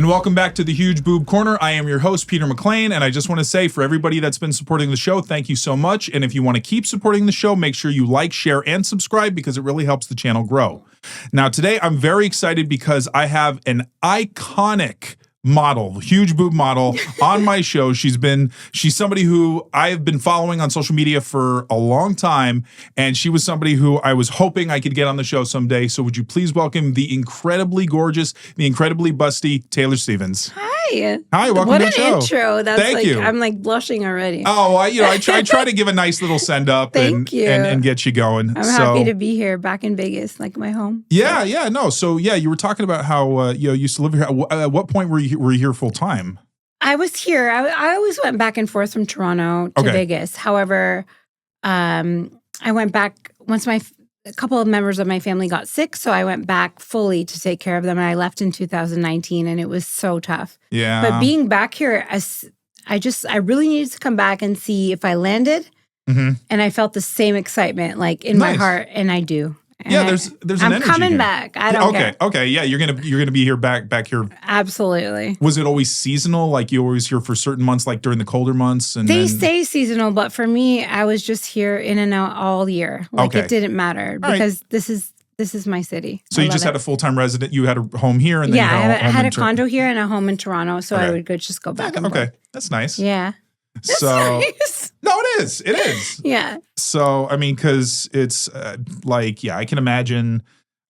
And welcome back to the Huge Boob Corner. I am your host, Peter McLean, and I just want to say for everybody that's been supporting the show, thank you so much. And if you want to keep supporting the show, make sure you like, share, and subscribe because it really helps the channel grow. Now, today I'm very excited because I have an iconic model, huge boob model on my show. She's somebody who I've been following on social media for a long time, and she was somebody who I was hoping I could get on the show someday. So would you please welcome the incredibly gorgeous, the incredibly busty Taylor Stevens. Hi, welcome what to the show. What an intro. That's Thank you. I'm like blushing already. Oh, I try to give a nice little send up and get you going. I'm happy to be here back in Vegas, like my home. Yeah, no. So yeah, you were talking about how you used to live here. At what point were you here full time? I was here. I always went back and forth from Toronto to Vegas. However, I went back once a couple of members of my family got sick, so I went back fully to take care of them. And I left in 2019, and it was so tough. Yeah. But being back here, I really needed to come back and see if I landed. Mm-hmm. And I felt the same excitement, like in my heart, and I do. And there's an energy. I'm coming here. back. I don't care. Okay. Yeah, you're gonna be here back here. Absolutely. Was it always seasonal? Like you always here for certain months, like during the colder months? And they say seasonal, but for me, I was just here in and out all year. Like it didn't matter because this is my city. So you just had a full-time resident. You had a home here, and then I had a condo here and a home in Toronto. So I would just go back and forth. Okay, that's nice. Yeah. That's nice. No, it is. Yeah. So, I mean, because it's I can imagine,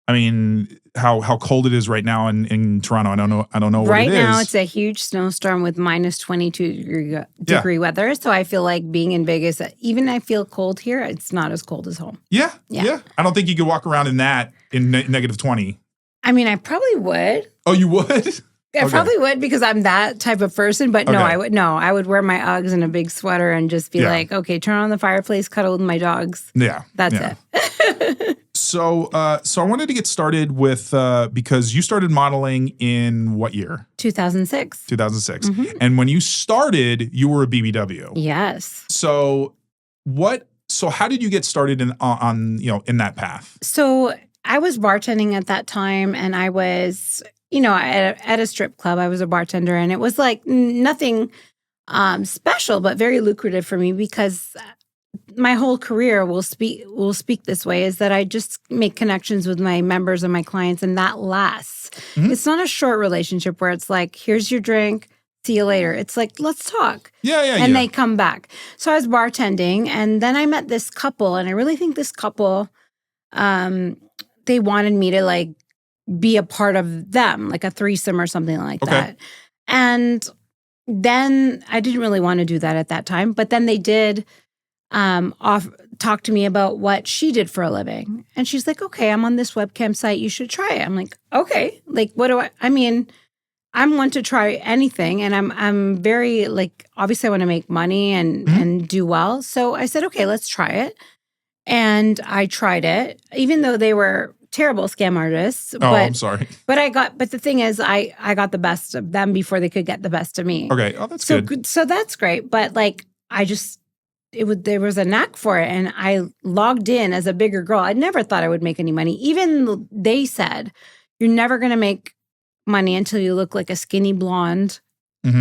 I mean, how cold it is right now in Toronto. I don't know what it is. Right now, it's a huge snowstorm with minus 22 degree weather. So I feel like being in Vegas, even I feel cold here, it's not as cold as home. Yeah. I don't think you could walk around in that in negative 20. I mean, I probably would. Oh, you would? I probably would because I'm that type of person, but no, I would. No, I would wear my Uggs and a big sweater and just be like, okay, turn on the fireplace, cuddle with my dogs. Yeah. That's it. So I wanted to get started with, because you started modeling in what year? 2006. 2006. Mm-hmm. And when you started, you were a BBW. Yes. So how did you get started in that path? So I was bartending at that time, and I was, at a strip club. I was a bartender, and it was like nothing special, but very lucrative for me because my whole career will speak this way, is that I just make connections with my members and my clients, and that lasts. Mm-hmm. It's not a short relationship where it's like, here's your drink, see you later. It's like, let's talk. And they come back. So I was bartending, and then I met this couple, and I really think this couple, they wanted me to like be a part of them, like a threesome or something like that. And then I didn't really want to do that at that time, but then they did talk to me about what she did for a living. And she's like, okay, I'm on this webcam site. You should try it. I'm like, okay, like, I'm one to try anything. And I'm very like, obviously I want to make money and do well. So I said, okay, let's try it. And I tried it, even though they were terrible scam artists. I'm sorry. But the thing is, I got the best of them before they could get the best of me. Okay. Oh, that's good. So that's great. But like, there was a knack for it. And I logged in as a bigger girl. I never thought I would make any money. Even they said, you're never going to make money until you look like a skinny blonde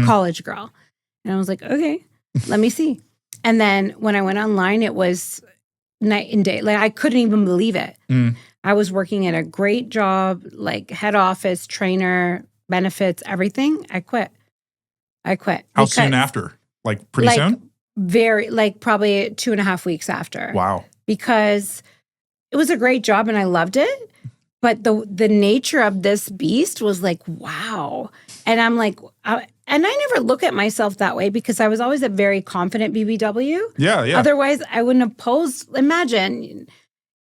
college girl. And I was like, okay, let me see. And then when I went online, it was night and day. Like I couldn't even believe it. I was working at a great job, like head office, trainer, benefits, everything. I quit. How soon after? Like pretty soon? Probably 2.5 weeks after. Wow. Because it was a great job and I loved it. But the nature of this beast was like, wow. And I'm like, and I never look at myself that way because I was always a very confident BBW. Yeah. Otherwise, I wouldn't have posed. Imagine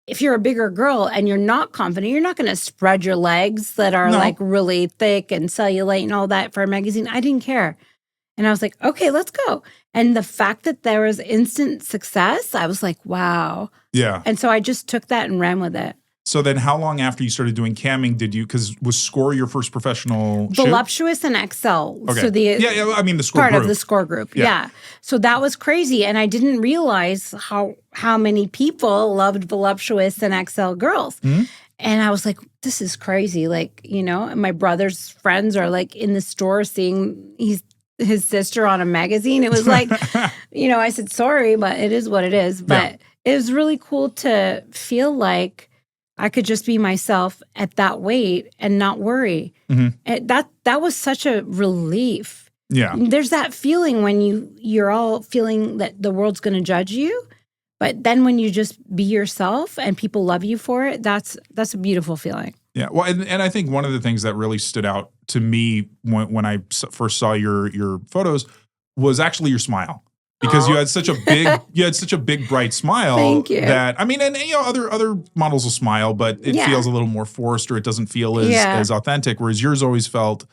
if you're a bigger girl and you're not confident, you're not going to spread your legs that are like really thick and cellulite and all that for a magazine. I didn't care. And I was like, okay, let's go. And the fact that there was instant success, I was like, wow. Yeah. And so I just took that and ran with it. So then how long after you started doing camming because was Score your first professional shoot? Voluptuous and Excel. Okay. So yeah, I mean the Score part group. of the Score group. Yeah. So that was crazy. And I didn't realize how many people loved Voluptuous and Excel girls. Mm-hmm. And I was like, this is crazy. Like, my brother's friends are like in the store seeing his sister on a magazine. It was like, I said, sorry, but it is what it is. But it was really cool to feel like I could just be myself at that weight and not worry. Mm-hmm. And that was such a relief. Yeah. There's that feeling when you're all feeling that the world's going to judge you. But then when you just be yourself and people love you for it, that's a beautiful feeling. Yeah. Well, and I think one of the things that really stood out to me when I first saw your photos was actually your smile. Because you had such a big bright smile. Thank you. That, I mean, and other models will smile, but it feels a little more forced or it doesn't feel as authentic. Whereas yours always felt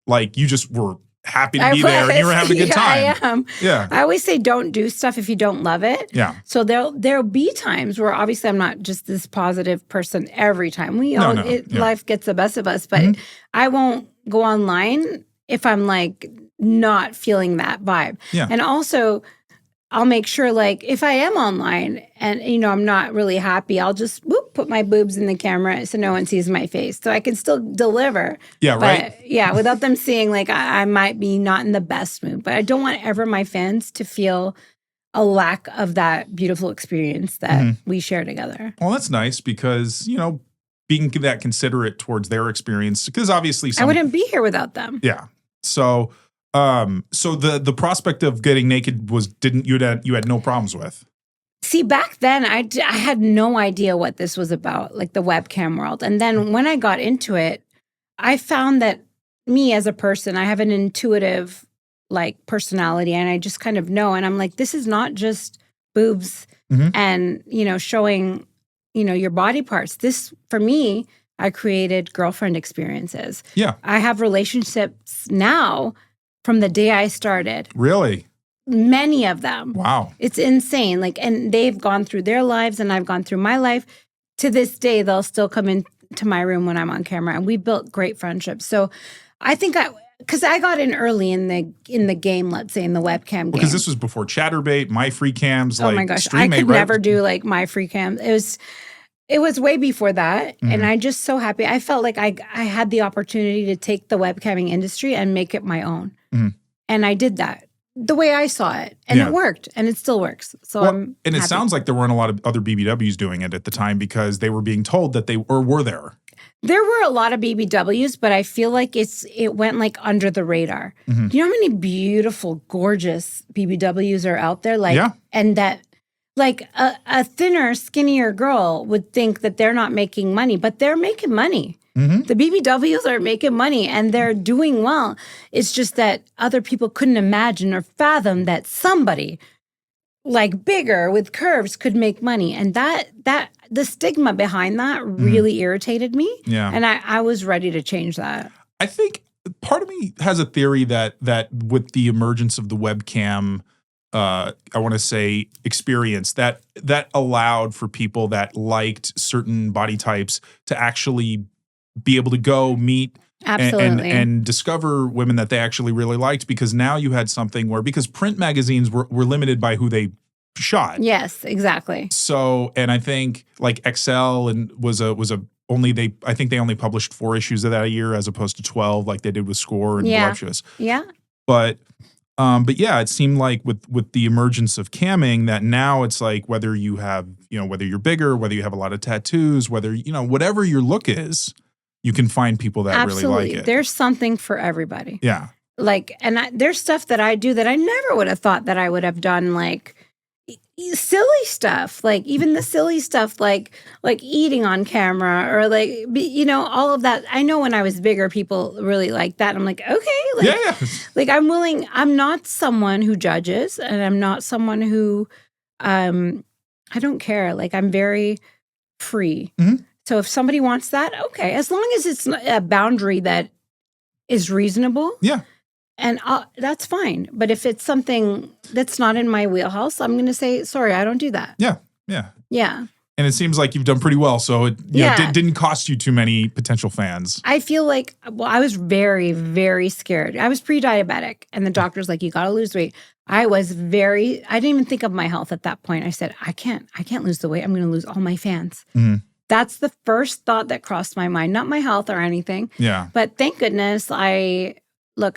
like you just were happy to be there and you were having a good time. I am. Yeah. I always say don't do stuff if you don't love it. Yeah. So there'll be times where obviously I'm not just this positive person every time. Life gets the best of us, but I won't go online if I'm like not feeling that vibe. Yeah. And also I'll make sure like if I am online and I'm not really happy, I'll just put my boobs in the camera so no one sees my face. So I can still deliver. Yeah, right. Yeah, without them seeing like I might be not in the best mood. But I don't want ever my fans to feel a lack of that beautiful experience that we share together. Well, that's nice because, being that considerate towards their experience, because obviously I wouldn't be here without them. Yeah. So the prospect of getting naked you had no problems with. See, back then I had no idea what this was about, like the webcam world. And then when I got into it, I found that me as a person, I have an intuitive like personality and I just kind of know. And I'm like, this is not just boobs and, showing, your body parts. This, for me, I created girlfriend experiences. Yeah. I have relationships now from the day I started. Really? Many of them. Wow. It's insane. Like, and they've gone through their lives and I've gone through my life. To this day, they'll still come into my room when I'm on camera and we built great friendships. So I think because I got in early in the game, let's say in the webcam game. Because this was before Chatterbait, My Free Cams, oh my gosh, I could never do like My Free Cams. It was way before that. And I'm just so happy. I felt like I had the opportunity to take the webcamming industry and make it my own. And I did that the way I saw it. And it worked. And it still works. So I'm And happy. It sounds like there weren't a lot of other BBWs doing it at the time because they were being told that were there. There were a lot of BBWs, but I feel like it went like under the radar. Do you know how many beautiful, gorgeous BBWs are out there? Like, and that like a thinner, skinnier girl would think that they're not making money, but they're making money. The BBWs are making money and they're doing well. It's just that other people couldn't imagine or fathom that somebody like bigger with curves could make money. And that the stigma behind that really irritated me. Yeah. And I was ready to change that. I think part of me has a theory that with the emergence of the webcam, I want to say experience that allowed for people that liked certain body types to actually be able to go meet and discover women that they actually really liked, because now you had something where, because print magazines were limited by who they shot. Yes, exactly. So, and I think like XL and I think they only published 4 issues of that a year as opposed to 12 like they did with Score and Voluptuous. Yeah. But yeah, it seemed like with the emergence of camming that now it's like whether you have, whether you're bigger, whether you have a lot of tattoos, whether, whatever your look is, you can find people that really like it. There's something for everybody. Yeah. Like, and there's stuff that I do that I never would have thought that I would have done, like silly stuff, like even the silly stuff, like eating on camera or like, all of that. I know when I was bigger, people really like that. I'm like, okay. Like, yeah. Like I'm not someone who judges and I'm not someone who, I don't care. Like I'm very free. So if somebody wants that, okay. As long as it's a boundary that is reasonable. Yeah. And that's fine. But if it's something that's not in my wheelhouse, I'm going to say, sorry, I don't do that. Yeah. Yeah. Yeah. And it seems like you've done pretty well. So it didn't cost you too many potential fans. I feel like, well, I was very, very scared. I was pre-diabetic and the doctor's like, you got to lose weight. I didn't even think of my health at that point. I said, I can't lose the weight. I'm going to lose all my fans. Mm-hmm. That's the first thought that crossed my mind, not my health or anything. Yeah. But thank goodness I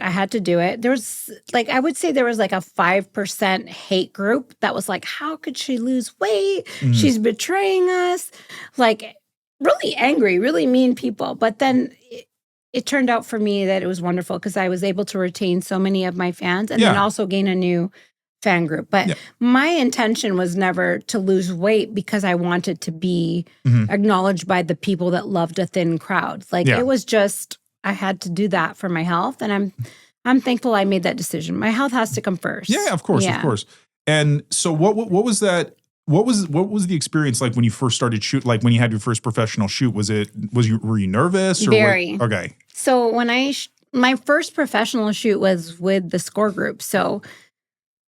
had to do it. There was I would say there was like a 5% hate group that was like, how could she lose weight? Mm. She's betraying us. Like really angry, really mean people. But then it turned out for me that it was wonderful because I was able to retain so many of my fans and then also gain a new fan group. But my intention was never to lose weight because I wanted to be acknowledged by the people that loved a thin crowd. It was just, I had to do that for my health. And I'm thankful I made that decision. My health has to come first. Yeah, of course. And so what was that? What was the experience like when you first started shoot? Like when you had your first professional shoot, were you nervous? Or Very. Okay. So when my first professional shoot was with the Score Group. So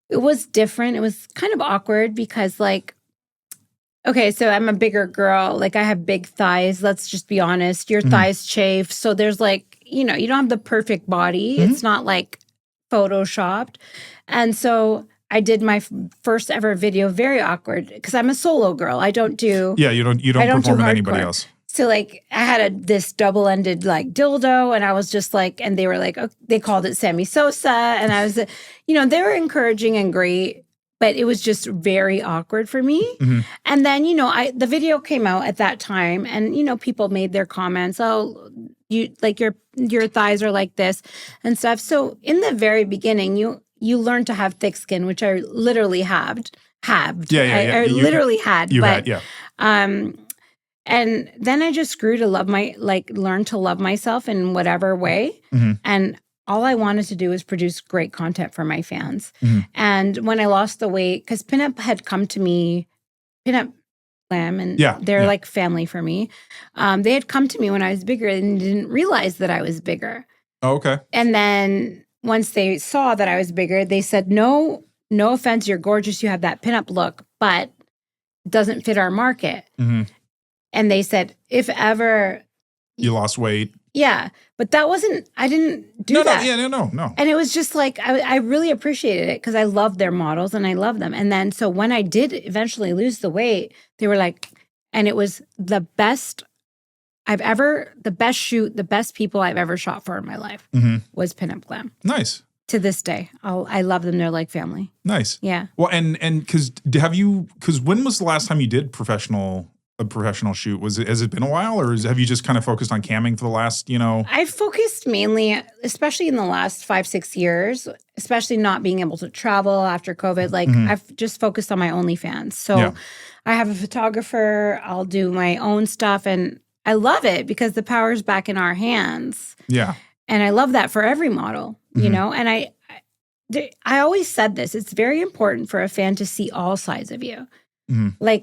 it was different. It was kind of awkward because okay, so I'm a bigger girl. I have big thighs. Let's just be honest. Your thighs chafe. So there's you don't have the perfect body. It's not photoshopped. And so I did my first ever video very awkward because I'm a solo girl. I don't do you don't perform with anybody else. So I had this double-ended dildo, and I was just and they were they called it Sammy Sosa, and I was, they were encouraging and great, but it was just very awkward for me. Mm-hmm. And then the video came out at that time, and people made their comments. Oh, you your thighs are like this and stuff. So in the very beginning, you learn to have thick skin, which I literally halved. I literally had. And then I just grew to love learn to love myself in whatever way. Mm-hmm. And all I wanted to do was produce great content for my fans. Mm-hmm. And when I lost the weight, because Pinup had come to me, Pinup Glam, and they're family for me. They had come to me when I was bigger and didn't realize that I was bigger. Oh, okay. And then once they saw that I was bigger, they said, no offense, you're gorgeous. You have that pinup look, but it doesn't fit our market. Mm-hmm. And they said, if ever you lost weight. Yeah. But I didn't do that. No. And it was just I really appreciated it because I love their models and I love them. And then, so when I did eventually lose the weight, they were and it was the best shoot, the best people I've ever shot for in my life was Pinup Glam. Nice. To this day, I love them. They're like family. Nice. Yeah. Well, and because when was the last time you did a professional shoot? Has it been a while, or have you just kind of focused on camming for the last, I've focused mainly, especially in the last 5-6 years, especially not being able to travel after COVID. I've just focused on my OnlyFans. So I have a photographer, I'll do my own stuff, and I love it because the power's back in our hands. Yeah. And I love that for every model, and I always said this, it's very important for a fan to see all sides of you. Mm-hmm.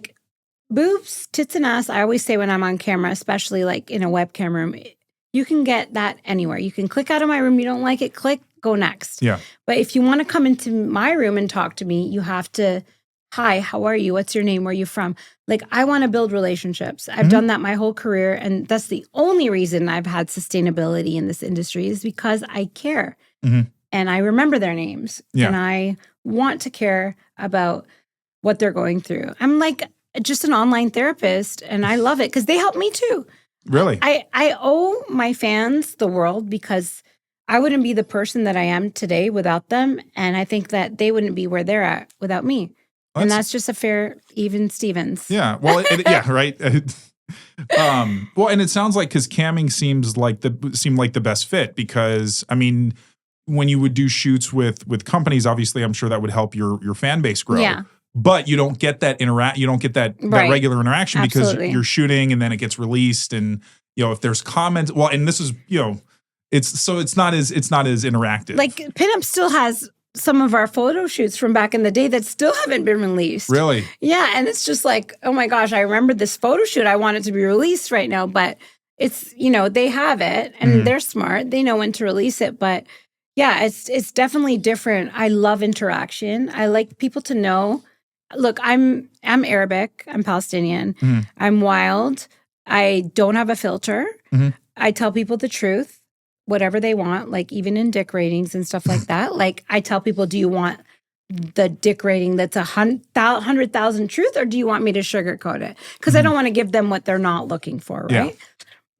Boobs, tits, and ass, I always say when I'm on camera, especially in a webcam room, you can get that anywhere. You can click out of my room. You don't like it, click, go next. Yeah. But if you want to come into my room and talk to me, you have to, hi, how are you? What's your name? Where are you from? I want to build relationships. I've done that my whole career. And that's the only reason I've had sustainability in this industry is because I care. Mm-hmm. And I remember their names. Yeah. And I want to care about what they're going through. I'm just an online therapist, and I love it because they help me too. Really? I owe my fans the world because I wouldn't be the person that I am today without them, and I think that they wouldn't be where they're at without me. And that's just a fair, even Stevens. Yeah. Well, right. Well, and it sounds like because camming seemed like the best fit because when you would do shoots with companies, obviously, I'm sure that would help your fan base grow. Yeah. But you don't get that that regular interaction because you're shooting and then it gets released and if there's comments, well, and this is it's not as interactive. Pinup still has some of our photo shoots from back in the day that still haven't been released. Really? Yeah, and it's just oh my gosh, I remember this photo shoot. I want it to be released right now, but it's they have it and they're smart. They know when to release it, but yeah, it's definitely different. I love interaction. I like people to know look, I'm Arabic, I'm Palestinian, I'm wild, I don't have a filter. I tell people the truth, whatever they want, like even in dick ratings and stuff like that. Like I tell people, do you want the dick rating that's 100,000 truth, or do you want me to sugarcoat it? Because I don't want to give them what they're not looking for, right?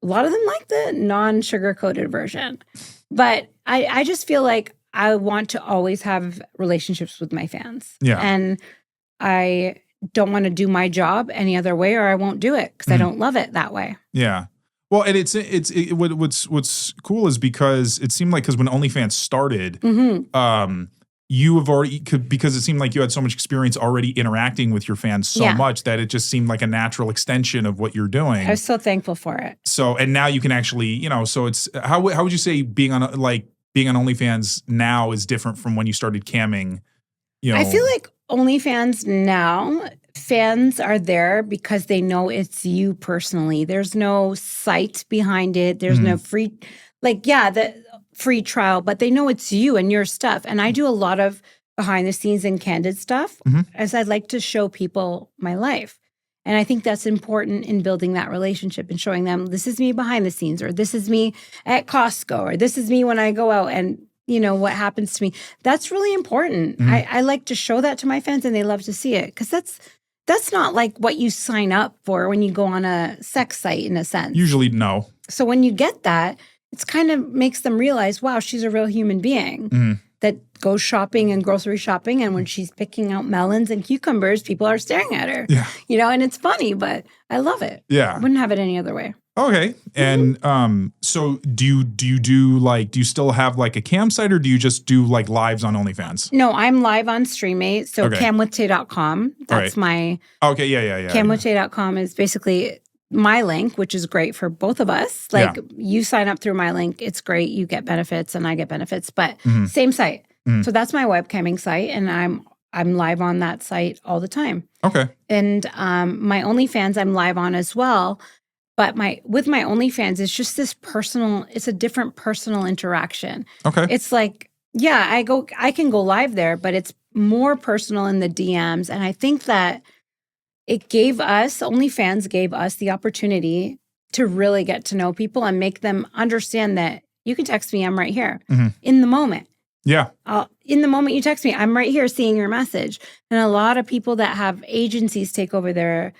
A lot of them like the non-sugar-coated version. But I just feel like I want to always have relationships with my fans. Yeah. And I don't want to do my job any other way, or I won't do it because I don't love it that way. Yeah. Well, and what's cool is because it seemed like, because when OnlyFans started, you have already, because it seemed like you had so much experience already interacting with your fans so much that it just seemed like a natural extension of what you're doing. I was so thankful for it. So, and now you can actually, you know, so it's, how would you say being on OnlyFans now is different from when you started camming? You know, I feel like OnlyFans now, fans are there because they know it's you personally. There's no site behind it. There's no free, the free trial, but they know it's you and your stuff. And I do a lot of behind the scenes and candid stuff as I'd like to show people my life. And I think that's important in building that relationship and showing them this is me behind the scenes, or this is me at Costco, or this is me when I go out and, you know, what happens to me. That's really important. I like to show that to my fans, and they love to see it because that's not like what you sign up for when you go on a sex site in a sense. Usually, no. So when you get that, it's kind of makes them realize, wow, she's a real human being that goes shopping and grocery shopping. And when she's picking out melons and cucumbers, people are staring at her. Yeah. You know, and it's funny, but I love it. Yeah. I wouldn't have it any other way. Okay. And so do you still have like a cam site, or do you just do like lives on OnlyFans? No, I'm live on StreamMate. So camwithtay.com. That's my Okay, yeah. camwithtay.com is basically my link, which is great for both of us. Like you sign up through my link, it's great. You get benefits and I get benefits, but same site. So that's my webcamming site, and I'm live on that site all the time. Okay. And my OnlyFans I'm live on as well. But with my OnlyFans, it's just this personal, it's a different personal interaction. Okay. It's like, I can go live there, but it's more personal in the DMs. And I think that OnlyFans gave us the opportunity to really get to know people and make them understand that you can text me, I'm right here in the moment. Yeah. In the moment you text me, I'm right here seeing your message. And a lot of people that have agencies take over their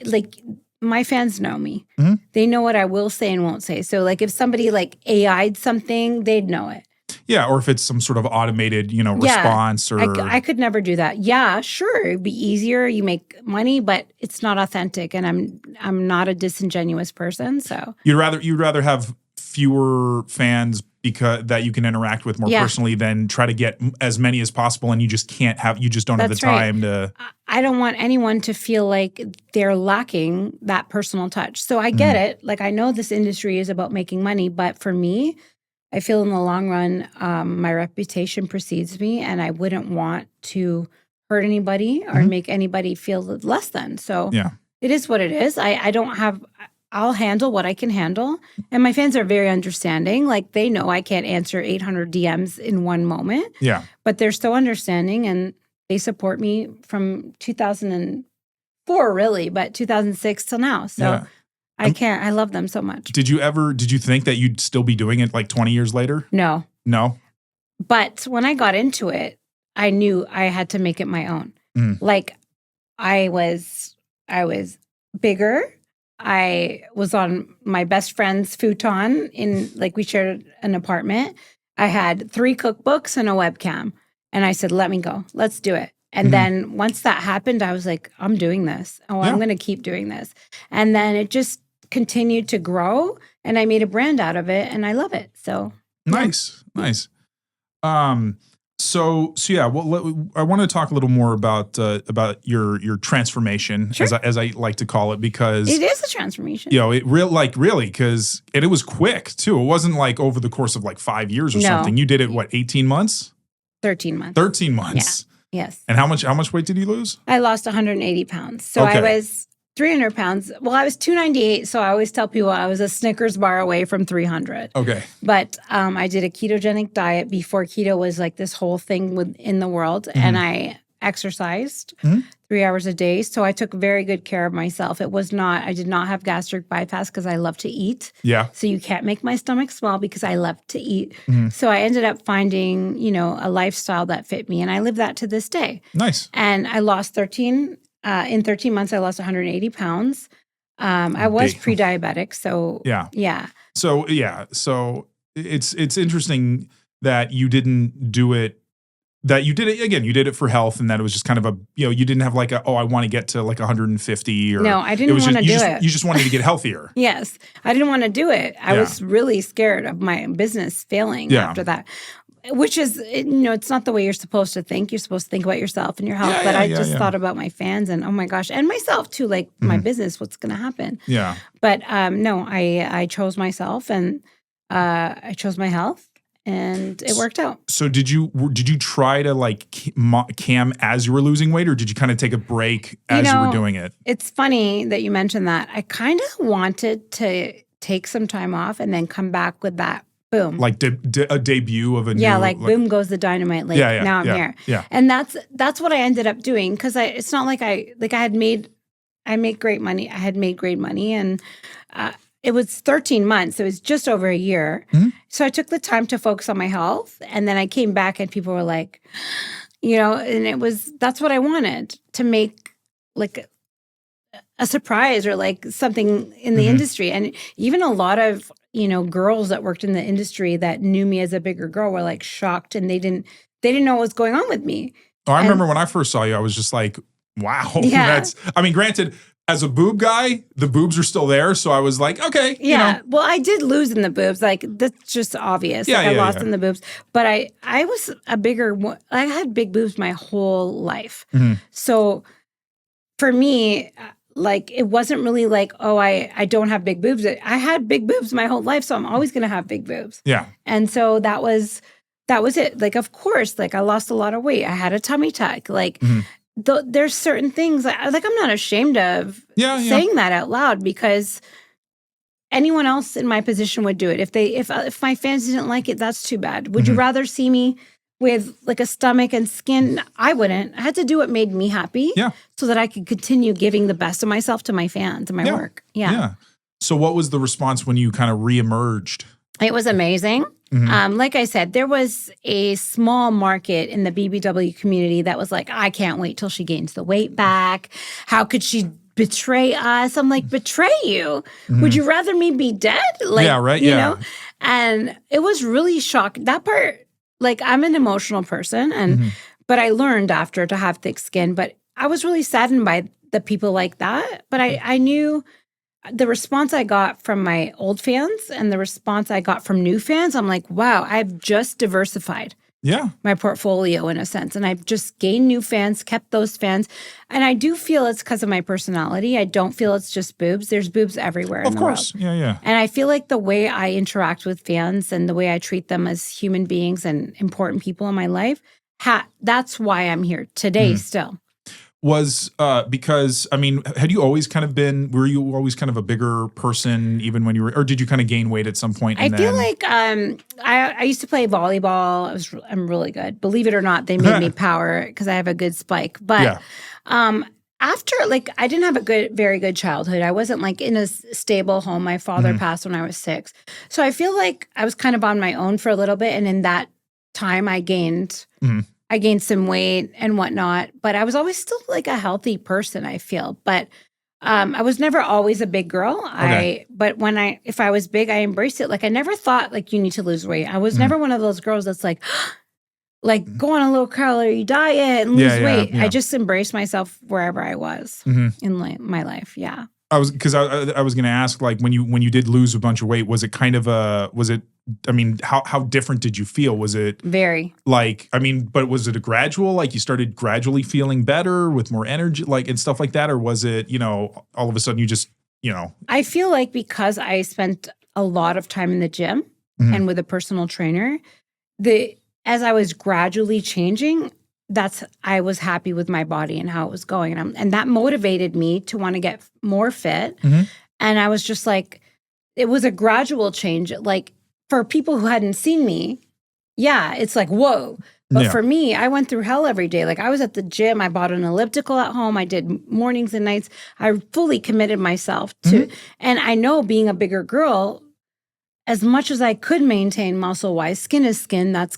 like, my fans know me. They know what I will say and won't say. So like if somebody like AI'd something, they'd know it. Yeah, or if it's some sort of automated, response or... I could never do that. Yeah, sure, it'd be easier. You make money, but it's not authentic, and I'm not a disingenuous person, so... You'd rather have fewer fans because that you can interact with more personally than try to get as many as possible, and you just don't have the time to... I don't want anyone to feel like they're lacking that personal touch. So I get it. Like, I know this industry is about making money, but for me... I feel in the long run, my reputation precedes me, and I wouldn't want to hurt anybody or make anybody feel less than. So it is what it is. I'll handle what I can handle. And my fans are very understanding. Like, they know I can't answer 800 DMs in one moment. Yeah. But they're so understanding, and they support me from 2004, really, but 2006 till now. So I love them so much. Did you think that you'd still be doing it like 20 years later? No. No? But when I got into it, I knew I had to make it my own. Like I was bigger. I was on my best friend's futon we shared an apartment. I had 3 cookbooks and a webcam. And I said, let me go. Let's do it. And then once that happened, I was like, I'm doing this. I'm going to keep doing this. And then it just continued to grow, and I made a brand out of it, and I love it. So nice. So yeah. Well, I want to talk a little more about your transformation, as I like to call it, because it is a transformation. Really, because it was quick too. It wasn't like over the course of like 5 years or something. You did it 18 months? 13 months. 13 months. Yeah. Yes. And how much weight did you lose? I lost 180 pounds. So I was 300 pounds. Well, I was 298. So I always tell people I was a Snickers bar away from 300. Okay. But I did a ketogenic diet before keto was like this whole thing in the world. And I exercised Mhm. 3 hours a day. So I took very good care of myself. I did not have gastric bypass because I love to eat. Yeah. So you can't make my stomach small because I love to eat. Mhm. So I ended up finding, a lifestyle that fit me. And I live that to this day. Nice. And I lost 13, in 13 months, I lost 180 pounds. I was Big. pre-diabetic. So Yeah. yeah. So it's interesting that you didn't do it. That you did it again. You did it for health, and that it was just kind of you didn't have like I want to get to like 150 or No, I didn't want to do it. You just wanted to get healthier. Yes, I didn't want to do it. I Yeah. was really scared of my business failing Yeah. after that, which is, it's not the way you're supposed to think. You're supposed to think about yourself and your health. But I just thought about my fans and, oh my gosh, and myself too, like my business, what's going to happen. Yeah. But no, I chose myself and I chose my health. And it worked out. So did you try to like cam as you were losing weight, or did you kind of take a break as you were doing it? It's funny that you mentioned that. I kind of wanted to take some time off and then come back with that boom. Like a debut of a new... Yeah, like boom goes the dynamite. Like now I'm here. Yeah. And that's what I ended up doing because it's not like I made great money. I had made great money and it was 13 months. So it was just over a year. Mm-hmm. So I took the time to focus on my health. And then I came back and people were like, and that's what I wanted, to make like a surprise or like something in the industry. And even a lot of, girls that worked in the industry that knew me as a bigger girl were like shocked and they didn't know what was going on with me. Oh, I remember when I first saw you, I was just like, wow. Yeah. Granted, as a boob guy, the boobs are still there. So I was like, okay. Yeah. Well, I did lose in the boobs. Like, that's just obvious. Yeah, I lost in the boobs. But I was I had big boobs my whole life. Mhm. So for me, like, it wasn't really like, oh, I don't have big boobs. I had big boobs my whole life. So I'm always going to have big boobs. Yeah. And so that was it. Like, of course, like I lost a lot of weight. I had a tummy tuck. Like, there's certain things like I'm not ashamed of saying that out loud because anyone else in my position would do it. If my fans didn't like it, that's too bad. Would you rather see me with like a stomach and skin? I wouldn't. I had to do what made me happy so that I could continue giving the best of myself to my fans and my work. Yeah. So what was the response when you kind of reemerged? It was amazing. Like I said, there was a small market in the BBW community that was like, I can't wait till she gains the weight back. How could she betray us? I'm like, betray you? Would you rather me be dead? Like, you know? And it was really shocking. That part, like, I'm an emotional person, but I learned after to have thick skin. But I was really saddened by the people like that. But I knew the response I got from my old fans and the response I got from new fans, I'm like, wow, I've just diversified my portfolio in a sense. And I've just gained new fans, kept those fans. And I do feel it's because of my personality. I don't feel it's just boobs. There's boobs everywhere in the world. Of course. Yeah. And I feel like the way I interact with fans and the way I treat them as human beings and important people in my life, that's why I'm here today still. Was because, had you always were you always kind of a bigger person even when you were, or did you kind of gain weight at some point? I feel like I used to play volleyball. I'm really good. Believe it or not, they made me power because I have a good spike. But after, like, I didn't have a very good childhood. I wasn't like in a stable home. My father passed when I was 6. So I feel like I was kind of on my own for a little bit. And in that time I gained some weight and whatnot, but I was always still like a healthy person, I feel. But I was never always a big girl. But if I was big, I embraced it. Like, I never thought like you need to lose weight. I was never one of those girls that's like go on a low calorie diet and lose weight. I just embraced myself wherever I was in my life. Yeah. I was going to ask, like, when you did lose a bunch of weight, was it kind of how different did you feel? Was it very but was it a gradual, like you started gradually feeling better with more energy, like, and stuff like that? Or was it, all of a sudden you just, I feel like because I spent a lot of time in the gym and with a personal trainer, as I was gradually changing, I was happy with my body and how it was going. And that motivated me to want to get more fit. And I was just like, it was a gradual change. Like, for people who hadn't seen me, it's like, whoa. But for me, I went through hell every day. Like I was at the gym. I bought an elliptical at home. I did mornings and nights. I fully committed myself to, and I know being a bigger girl, as much as I could maintain muscle wise, skin is skin. That's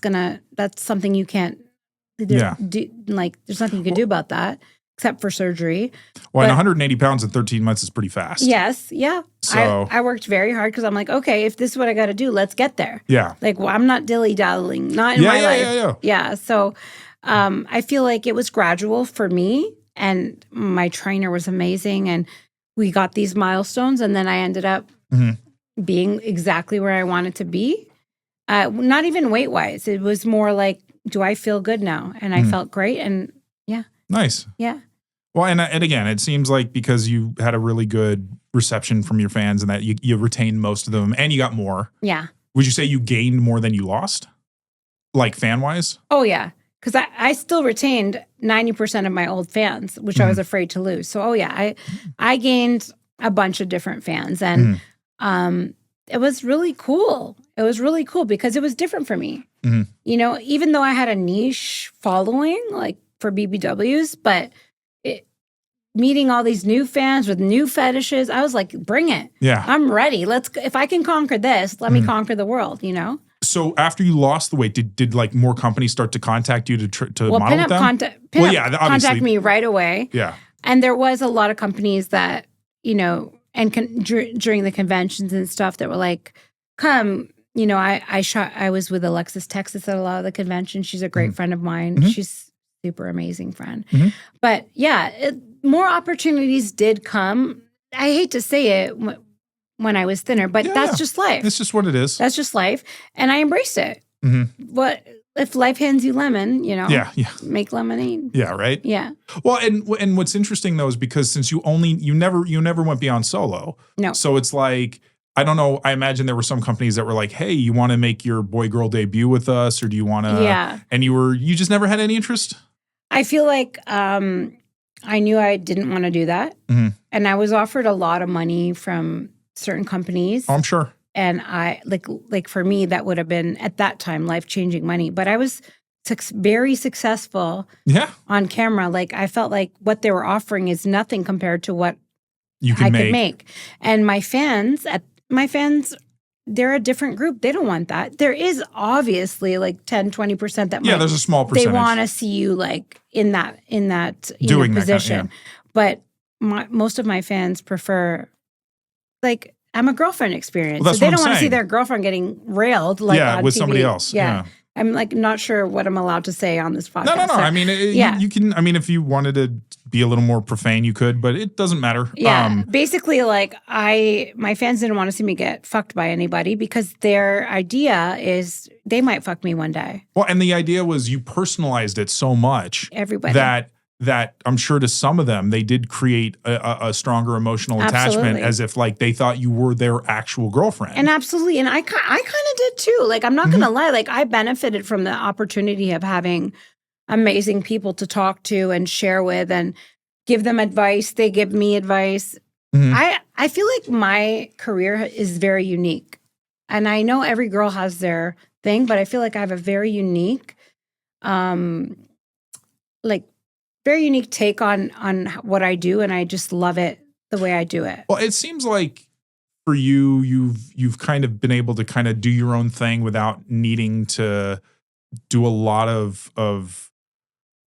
something you can't do. Like there's nothing you can do about that except for surgery. Well, and 180 pounds in 13 months is pretty fast. Yes. Yeah. So I worked very hard because I'm like, okay, if this is what I got to do, let's get there. Yeah. Like, well, I'm not dilly-dallying, not in my life. Yeah. So I feel like it was gradual for me, and my trainer was amazing, and we got these milestones, and then I ended up being exactly where I wanted to be. Not even weight-wise. It was more like, do I feel good now? And I felt great, and yeah. Nice. Yeah. Well, and again, it seems like because you had a really good reception from your fans and that you retained most of them and you got more. Yeah. Would you say you gained more than you lost? Like fan-wise? Oh, yeah. Because I still retained 90% of my old fans, which I was afraid to lose. So, I gained a bunch of different fans. And it was really cool. It was really cool because it was different for me. You know, even though I had a niche following, like for BBWs, but meeting all these new fans with new fetishes, I was like, bring it. Yeah. I'm ready. If I can conquer this, let me conquer the world, you know? So after you lost the weight, did like more companies start to contact you to model with them? Pinup contact me right away. Yeah. And there was a lot of companies that, you know, and during the conventions and stuff that were like, come, you know, I was with Alexis Texas at a lot of the conventions. She's a great friend of mine. She's super amazing friend. But yeah, more opportunities did come. I hate to say it when I was thinner, but that's just life. It's just what it is. That's just life. And I embraced it. What if life hands you lemon, you know, make lemonade. Yeah, right? Yeah. Well, and what's interesting though is because since you never went beyond solo. No. So it's like, I don't know, I imagine there were some companies that were like, hey, you want to make your boy-girl debut with us, or do you want to? Yeah. And you just never had any interest? I feel like I knew I didn't want to do that. And I was offered a lot of money from certain companies. Oh, I'm sure. And I like for me, that would have been at that time life-changing money. But I was very successful on camera. Like I felt like what they were offering is nothing compared to what I could make. And my fans, they're a different group. They don't want that. There is obviously like 10, 20% that there's a small percentage. They want to see you like in that doing position. That kind of, But most of my fans prefer like I'm a girlfriend experience. Well, so they don't want to see their girlfriend getting railed like on with TV. Somebody else. Yeah. I'm like not sure what I'm allowed to say on this podcast. No. I mean, you can. I mean, if you wanted to be a little more profane, you could, but it doesn't matter. Yeah. Basically, like my fans didn't want to see me get fucked by anybody because their idea is they might fuck me one day. Well, and the idea was you personalized it so much that I'm sure to some of them they did create a stronger emotional attachment, as if like they thought you were their actual girlfriend. And absolutely, and I kind of did too. Like I'm not gonna lie, like I benefited from the opportunity of having amazing people to talk to and share with and give them advice. They give me advice. I feel like my career is very unique, and I know every girl has their thing, but I feel like I have a very unique, very unique take on what I do, and I just love it the way I do it. Well, it seems like for you, you've kind of been able to kind of do your own thing without needing to do a lot of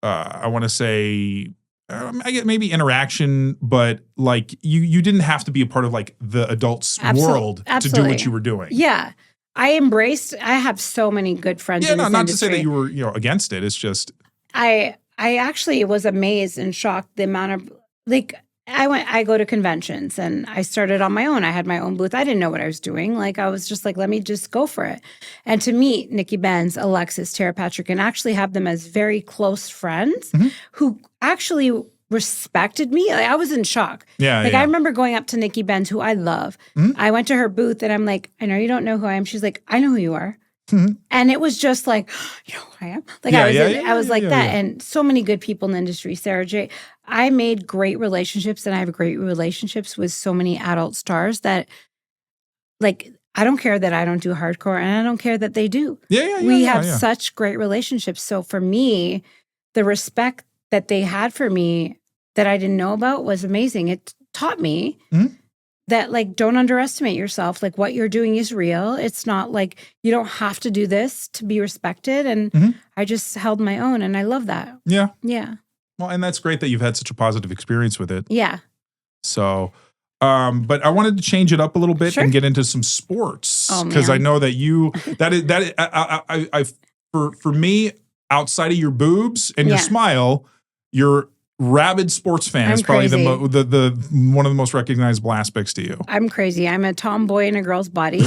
I want to say I get maybe interaction, but like you didn't have to be a part of like the adults world to do what you were doing. Yeah. I have so many good friends in this not industry. To say that you were against it. It's just I actually was amazed and shocked the amount of like I go to conventions and I started on my own. I had my own booth. I didn't know what I was doing. Like I was just like, let me just go for it. And to meet Nikki Benz, Alexis, Tara Patrick, and actually have them as very close friends who actually respected me. Like, I was in shock. I remember going up to Nikki Benz, who I love. I went to her booth and I'm like, I know you don't know who I am. She's like, I know who you are. And it was just like, you know who I am? Like I was like that. And so many good people in the industry. Sarah J. I made great relationships, and I have great relationships with so many adult stars that like I don't care that I don't do hardcore, and I don't care that they do. We have such great relationships. So for me, the respect that they had for me that I didn't know about was amazing. It taught me that, like, don't underestimate yourself. Like, what you're doing is real. It's not like you don't have to do this to be respected. And I just held my own, and I love that. Yeah. Yeah. Well, and that's great that you've had such a positive experience with it. Yeah. So, but I wanted to change it up a little bit and get into some sports, because I know that for me, outside of your boobs and your smile, you're rabid sports fan is probably the one of the most recognizable aspects to you. I'm crazy. I'm a tomboy in a girl's body.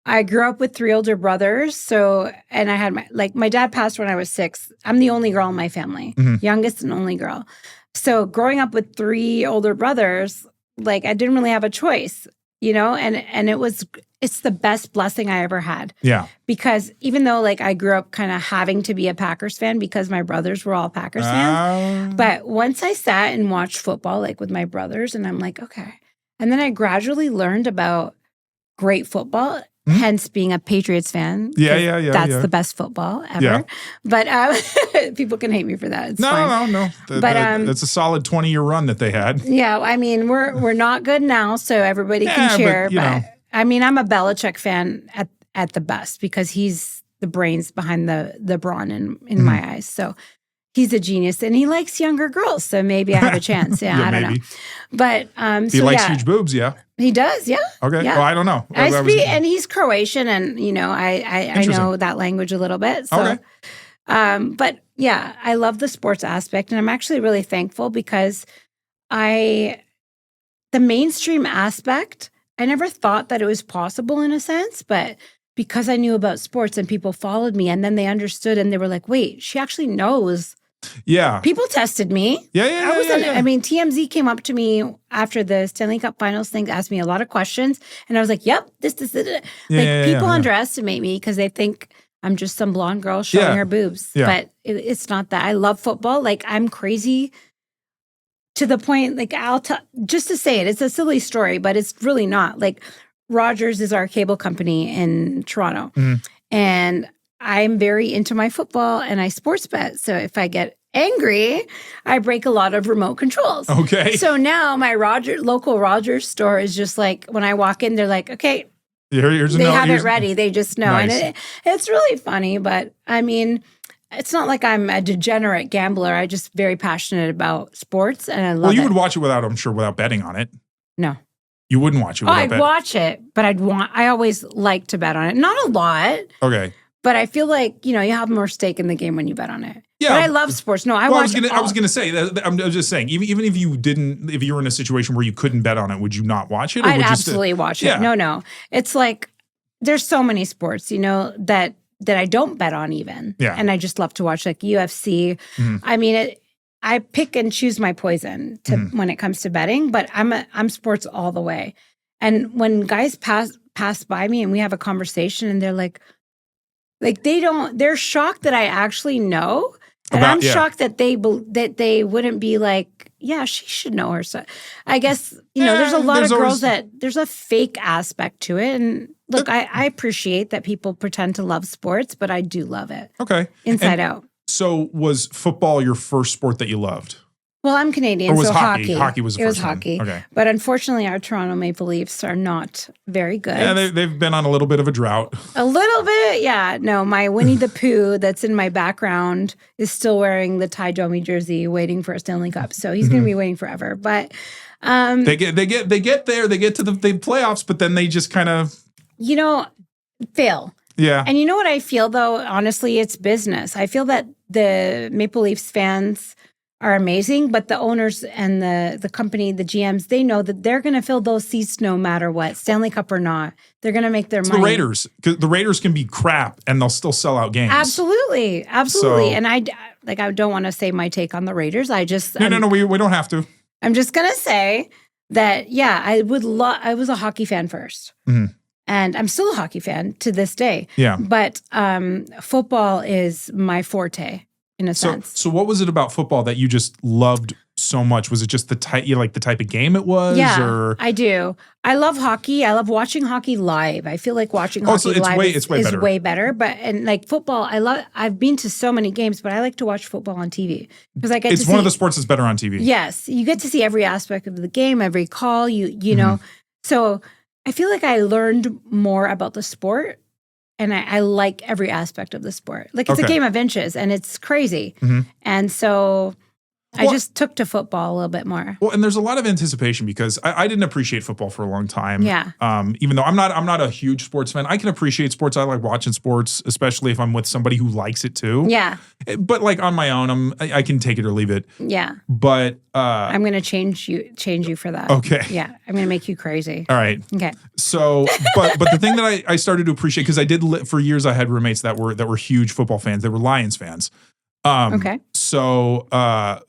I grew up with 3 older brothers. And I had my dad passed when I was 6. I'm the only girl in my family, youngest and only girl. So growing up with 3 older brothers, like, I didn't really have a choice, and it's the best blessing I ever had. Yeah. Because even though, like, I grew up kind of having to be a Packers fan because my brothers were all Packers fans. But once I sat and watched football, like, with my brothers, and I'm like, okay. And then I gradually learned about great football, hence being a Patriots fan. Yeah. That's the best football ever. Yeah. But people can hate me for that. It's fine. No. That's a solid 20-year run that they had. Yeah. I mean, we're not good now, so everybody can cheer. But I mean, I'm a Belichick fan at the best because he's the brains behind the brawn in my eyes. So he's a genius, and he likes younger girls. So maybe I have a chance. Yeah, I don't know. But he likes huge boobs. Yeah, he does. Yeah. Okay. Yeah. Well, I don't know. And he's Croatian, and I know that language a little bit. So, okay. But yeah, I love the sports aspect, and I'm actually really thankful because the mainstream aspect, I never thought that it was possible in a sense, but because I knew about sports and people followed me, and then they understood, and they were like, wait, she actually knows. Yeah. People tested me. Yeah. I mean, TMZ came up to me after the Stanley Cup Finals thing, asked me a lot of questions, and I was like, yep, this. People underestimate me because they think I'm just some blonde girl showing her boobs. Yeah. But it's not that. I love football. Like, I'm crazy to the point, like, just to say it, it's a silly story, but it's really not. Like, Rogers is our cable company in Toronto. And I'm very into my football, and I sports bet. So if I get angry, I break a lot of remote controls. Okay. So now my local Rogers store is just like, when I walk in, they're like, okay, they have it ready. They just know. Nice. And it's really funny, but I mean, it's not like I'm a degenerate gambler. I'm just very passionate about sports, and I love it. Well, you would watch it without betting on it. No. You wouldn't watch it without betting? I'd watch it, but I always like to bet on it. Not a lot. Okay. But I feel like, you have more stake in the game when you bet on it. Yeah. But I love sports. No, I was going to say, I'm just saying, even if you were in a situation where you couldn't bet on it, would you not watch it? Or I'd absolutely watch it. Yeah. No. It's like, there's so many sports, that I don't bet on even. Yeah. And I just love to watch, like UFC. I mean, I pick and choose my poison when it comes to betting, but I'm sports all the way. And when guys pass by me and we have a conversation, and they're like they're shocked that I actually know. And I'm shocked that they wouldn't be like, yeah, she should know her. So I guess, there's a lot of girls that there's a fake aspect to it. And look, I appreciate that people pretend to love sports, but I do love it. Okay. Inside out. So was football your first sport that you loved? Well, I'm Canadian, or was so hockey. Hockey was the first one. Hockey. Okay. But unfortunately, our Toronto Maple Leafs are not very good. Yeah, they've been on a little bit of a drought. A little bit, yeah. No, my Winnie the Pooh that's in my background is still wearing the Ty Domi jersey, waiting for a Stanley Cup. So he's going to be waiting forever. But they get there, they get to the playoffs, but then they just kind of fail. Yeah. And you know what I feel, though? Honestly, it's business. I feel that the Maple Leafs fans are amazing, but the owners and the company, the GMs, they know that they're going to fill those seats no matter what, Stanley Cup or not. They're going to make their money. The Raiders, because the Raiders can be crap and they'll still sell out games. Absolutely. So, and I don't want to say my take on the Raiders. I just no, we don't have to. I'm just going to say that I was a hockey fan first. Mm-hmm. And I'm still a hockey fan to this day. Yeah. But football is my forte in a sense. So what was it about football that you just loved so much? Was it just the type, like the type of game it was? Yeah, or? I do. I love hockey. I love watching hockey live. I feel like watching hockey live is way better. But and like football, I've been to so many games, but I like to watch football on TV because I get it's one of the sports that's better on TV. Yes, you get to see every aspect of the game, every call. You know, so I feel like I learned more about the sport. And I like every aspect of the sport. Like it's a game of inches and it's crazy. And so I just took to football a little bit more. Well, and there's a lot of anticipation because I didn't appreciate football for a long time. Yeah. Even though I'm not a huge sports fan, I can appreciate sports. I like watching sports, especially if I'm with somebody who likes it too. Yeah. But like on my own, I can take it or leave it. Yeah. But I'm gonna change you for that. Okay. Yeah. I'm gonna make you crazy. All right. Okay. So, but the thing that I started to appreciate, because I did for years, I had roommates that were huge football fans. They were Lions fans. Okay. So,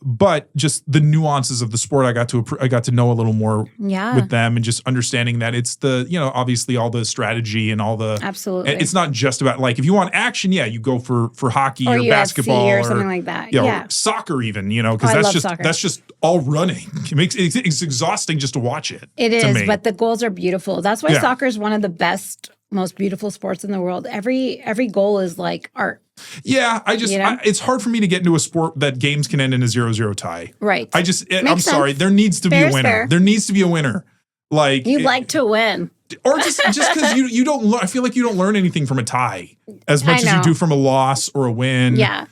but just the nuances of the sport, I got to know a little more with them, and just understanding that it's obviously all the strategy and all the absolutely. It's not just about like if you want action, you go for hockey or basketball or something like that. Or soccer even, because that's just all running. It's exhausting just to watch it. It is, but the goals are beautiful. That's why soccer is one of the best, most beautiful sports in the world. Every goal is like art. Yeah, it's hard for me to get into a sport that games can end in a 0-0 tie. Right. I'm sorry. There needs to be a winner. Fair. There needs to be a winner. Like you like to win. Or just because you don't I feel like you don't learn anything from a tie as much as you do from a loss or a win. Yeah.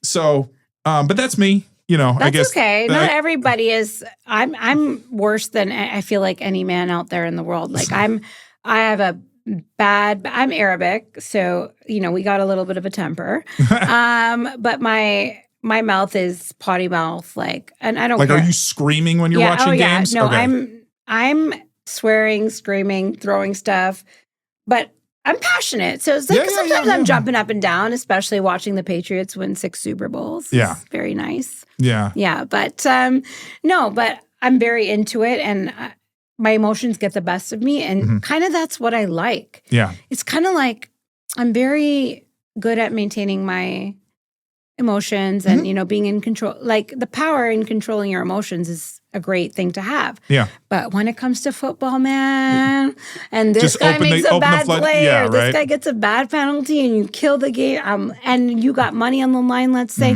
So but that's me. That's I guess okay. Not everybody is. I'm worse than I feel like any man out there in the world. Like I'm Arabic, so we got a little bit of a temper. But my mouth is potty mouth, and I don't care. Are you screaming when you're watching games? No, okay. I'm swearing, screaming, throwing stuff, but I'm passionate. So it's like sometimes I'm jumping up and down, especially watching the Patriots win 6 Super Bowls. Yeah. It's very nice. Yeah. Yeah. But no, but I'm very into it, and my emotions get the best of me. And kind of that's what I like. Yeah. It's kind of like I'm very good at maintaining my emotions and, being in control. Like the power in controlling your emotions is a great thing to have. Yeah. But when it comes to football, man, and this guy makes a bad play or this guy gets a bad penalty and you kill the game and you got money on the line, let's say,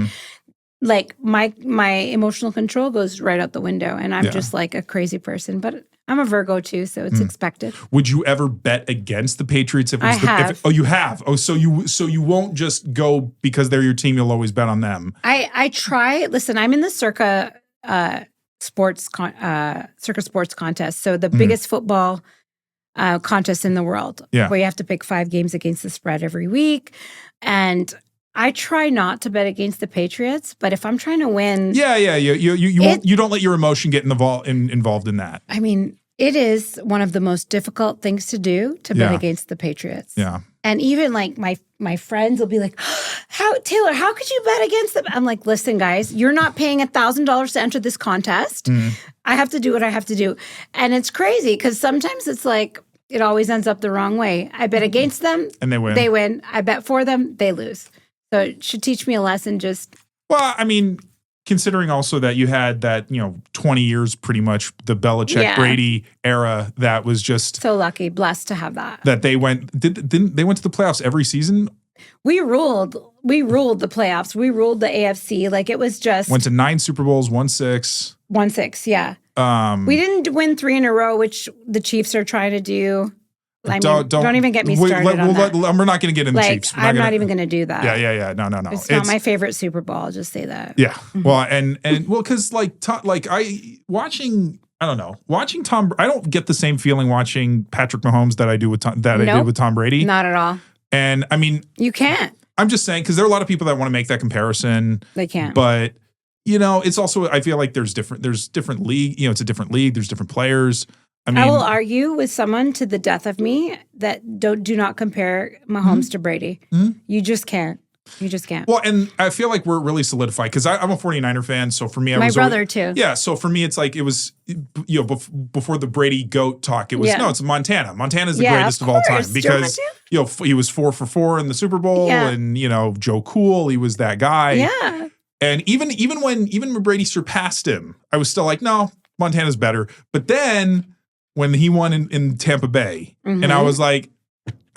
like my emotional control goes right out the window and I'm just like a crazy person. But I'm a Virgo too, so it's expected. Would you ever bet against the Patriots? If it was you have. Oh, so you won't just go because they're your team. You'll always bet on them. I try. Listen, I'm in the Circa sports contest, so the biggest football contest in the world. Yeah. Where you have to pick 5 games against the spread every week, and I try not to bet against the Patriots, but if I'm trying to win, you don't let your emotion get involved in that. I mean, it is one of the most difficult things to do to bet against the Patriots. Yeah, and even like my friends will be like, Taylor, how could you bet against them? I'm like, listen, guys, you're not paying $1,000 to enter this contest. I have to do what I have to do, and it's crazy because sometimes it's like it always ends up the wrong way. I bet against them, and they win. They win. I bet for them, they lose. So it should teach me a lesson just... Well, I mean, considering also that you had that, 20 years pretty much, the Belichick-Brady era, that was just... So lucky, blessed to have that. That they went... Didn't they went to the playoffs every season? We ruled the playoffs. We ruled the AFC. Like, it was just... Went to 9 Super Bowls, won 6. Won 6, yeah. We didn't win 3 in a row, which the Chiefs are trying to do. I mean, don't even get me started on that. We're not going to get into the Chiefs. I'm not even going to do that. Yeah. No. It's not my favorite Super Bowl. I'll just say that. Yeah. Well, and because watching Tom, I don't get the same feeling watching Patrick Mahomes that I do with I did with Tom Brady. Not at all. And I mean, you can't. I'm just saying because there are a lot of people that want to make that comparison. They can't. But it's also I feel like there's different league. It's a different league. There's different players. I mean, I will argue with someone to the death of me that do not compare Mahomes to Brady. You just can't. You just can't. Well, and I feel like we're really solidified because I'm a 49er fan. So for me, my brother too. Yeah. So for me, it's like it was, before the Brady GOAT talk, it was, no, it's Montana. Montana's the greatest of all time because, he was 4 for 4 in the Super Bowl and, Joe Cool, he was that guy. Yeah. And even when Brady surpassed him, I was still like, no, Montana's better. But then when he won in Tampa Bay, and I was like,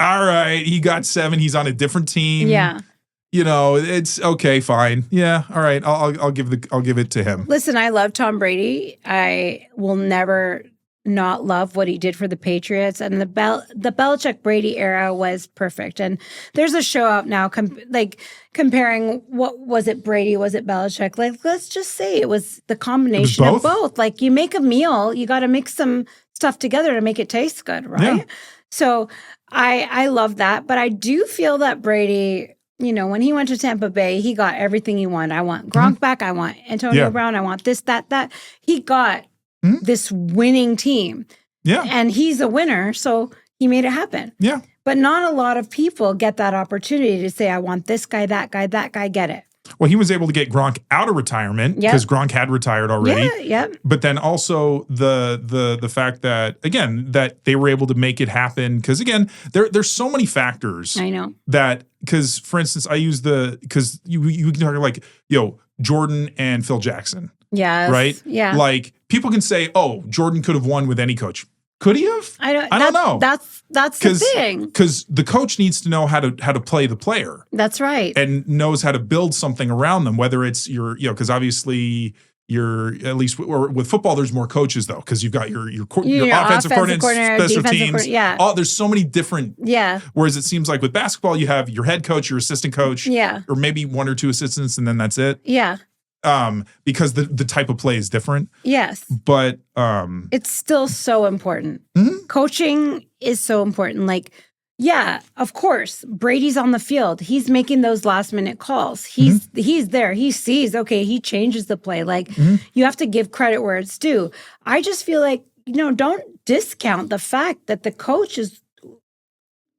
all right, he got 7. He's on a different team. Yeah. It's okay, fine. Yeah, all right. I'll give it to him. Listen, I love Tom Brady. I will never not love what he did for the Patriots, and the Belichick Brady era was perfect. And there's a show out now, comparing what was it, Brady, was it Belichick? Like, let's just say it was the combination of both. Like, you make a meal, you got to mix some stuff together to make it taste good, right? Yeah. So I love that, but I do feel that Brady, when he went to Tampa Bay, he got everything he wanted. I want Gronk back. I want Antonio Brown. I want this, that. He got this winning team. Yeah. And he's a winner, so he made it happen. Yeah. But not a lot of people get that opportunity to say, I want this guy, that guy, get it. Well, he was able to get Gronk out of retirement because Gronk had retired already. Yeah. But then also the fact that, again, that they were able to make it happen. Because, again, there's so many factors. I know. That, because, for instance, I use because you can talk like, Jordan and Phil Jackson. Yeah. Right? Yeah. Like, people can say, oh, Jordan could have won with any coach. Could he have? I don't know. That's the thing. Because the coach needs to know how to play the player. That's right. And knows how to build something around them, whether it's because obviously you're, at least with football, there's more coaches though, because you've got your offensive coordinator, special teams. There's so many different. Yeah. Whereas it seems like with basketball, you have your head coach, your assistant coach. Yeah. Or maybe 1 or 2 assistants, and then that's it. Yeah. Because the type of play is different. Yes. But it's still so important. Mm-hmm. Coaching is so important. Like, yeah, of course, Brady's on the field. He's making those last minute calls. He's there. He sees, okay, he changes the play. Like, you have to give credit where it's due. I just feel like, don't discount the fact that the coach is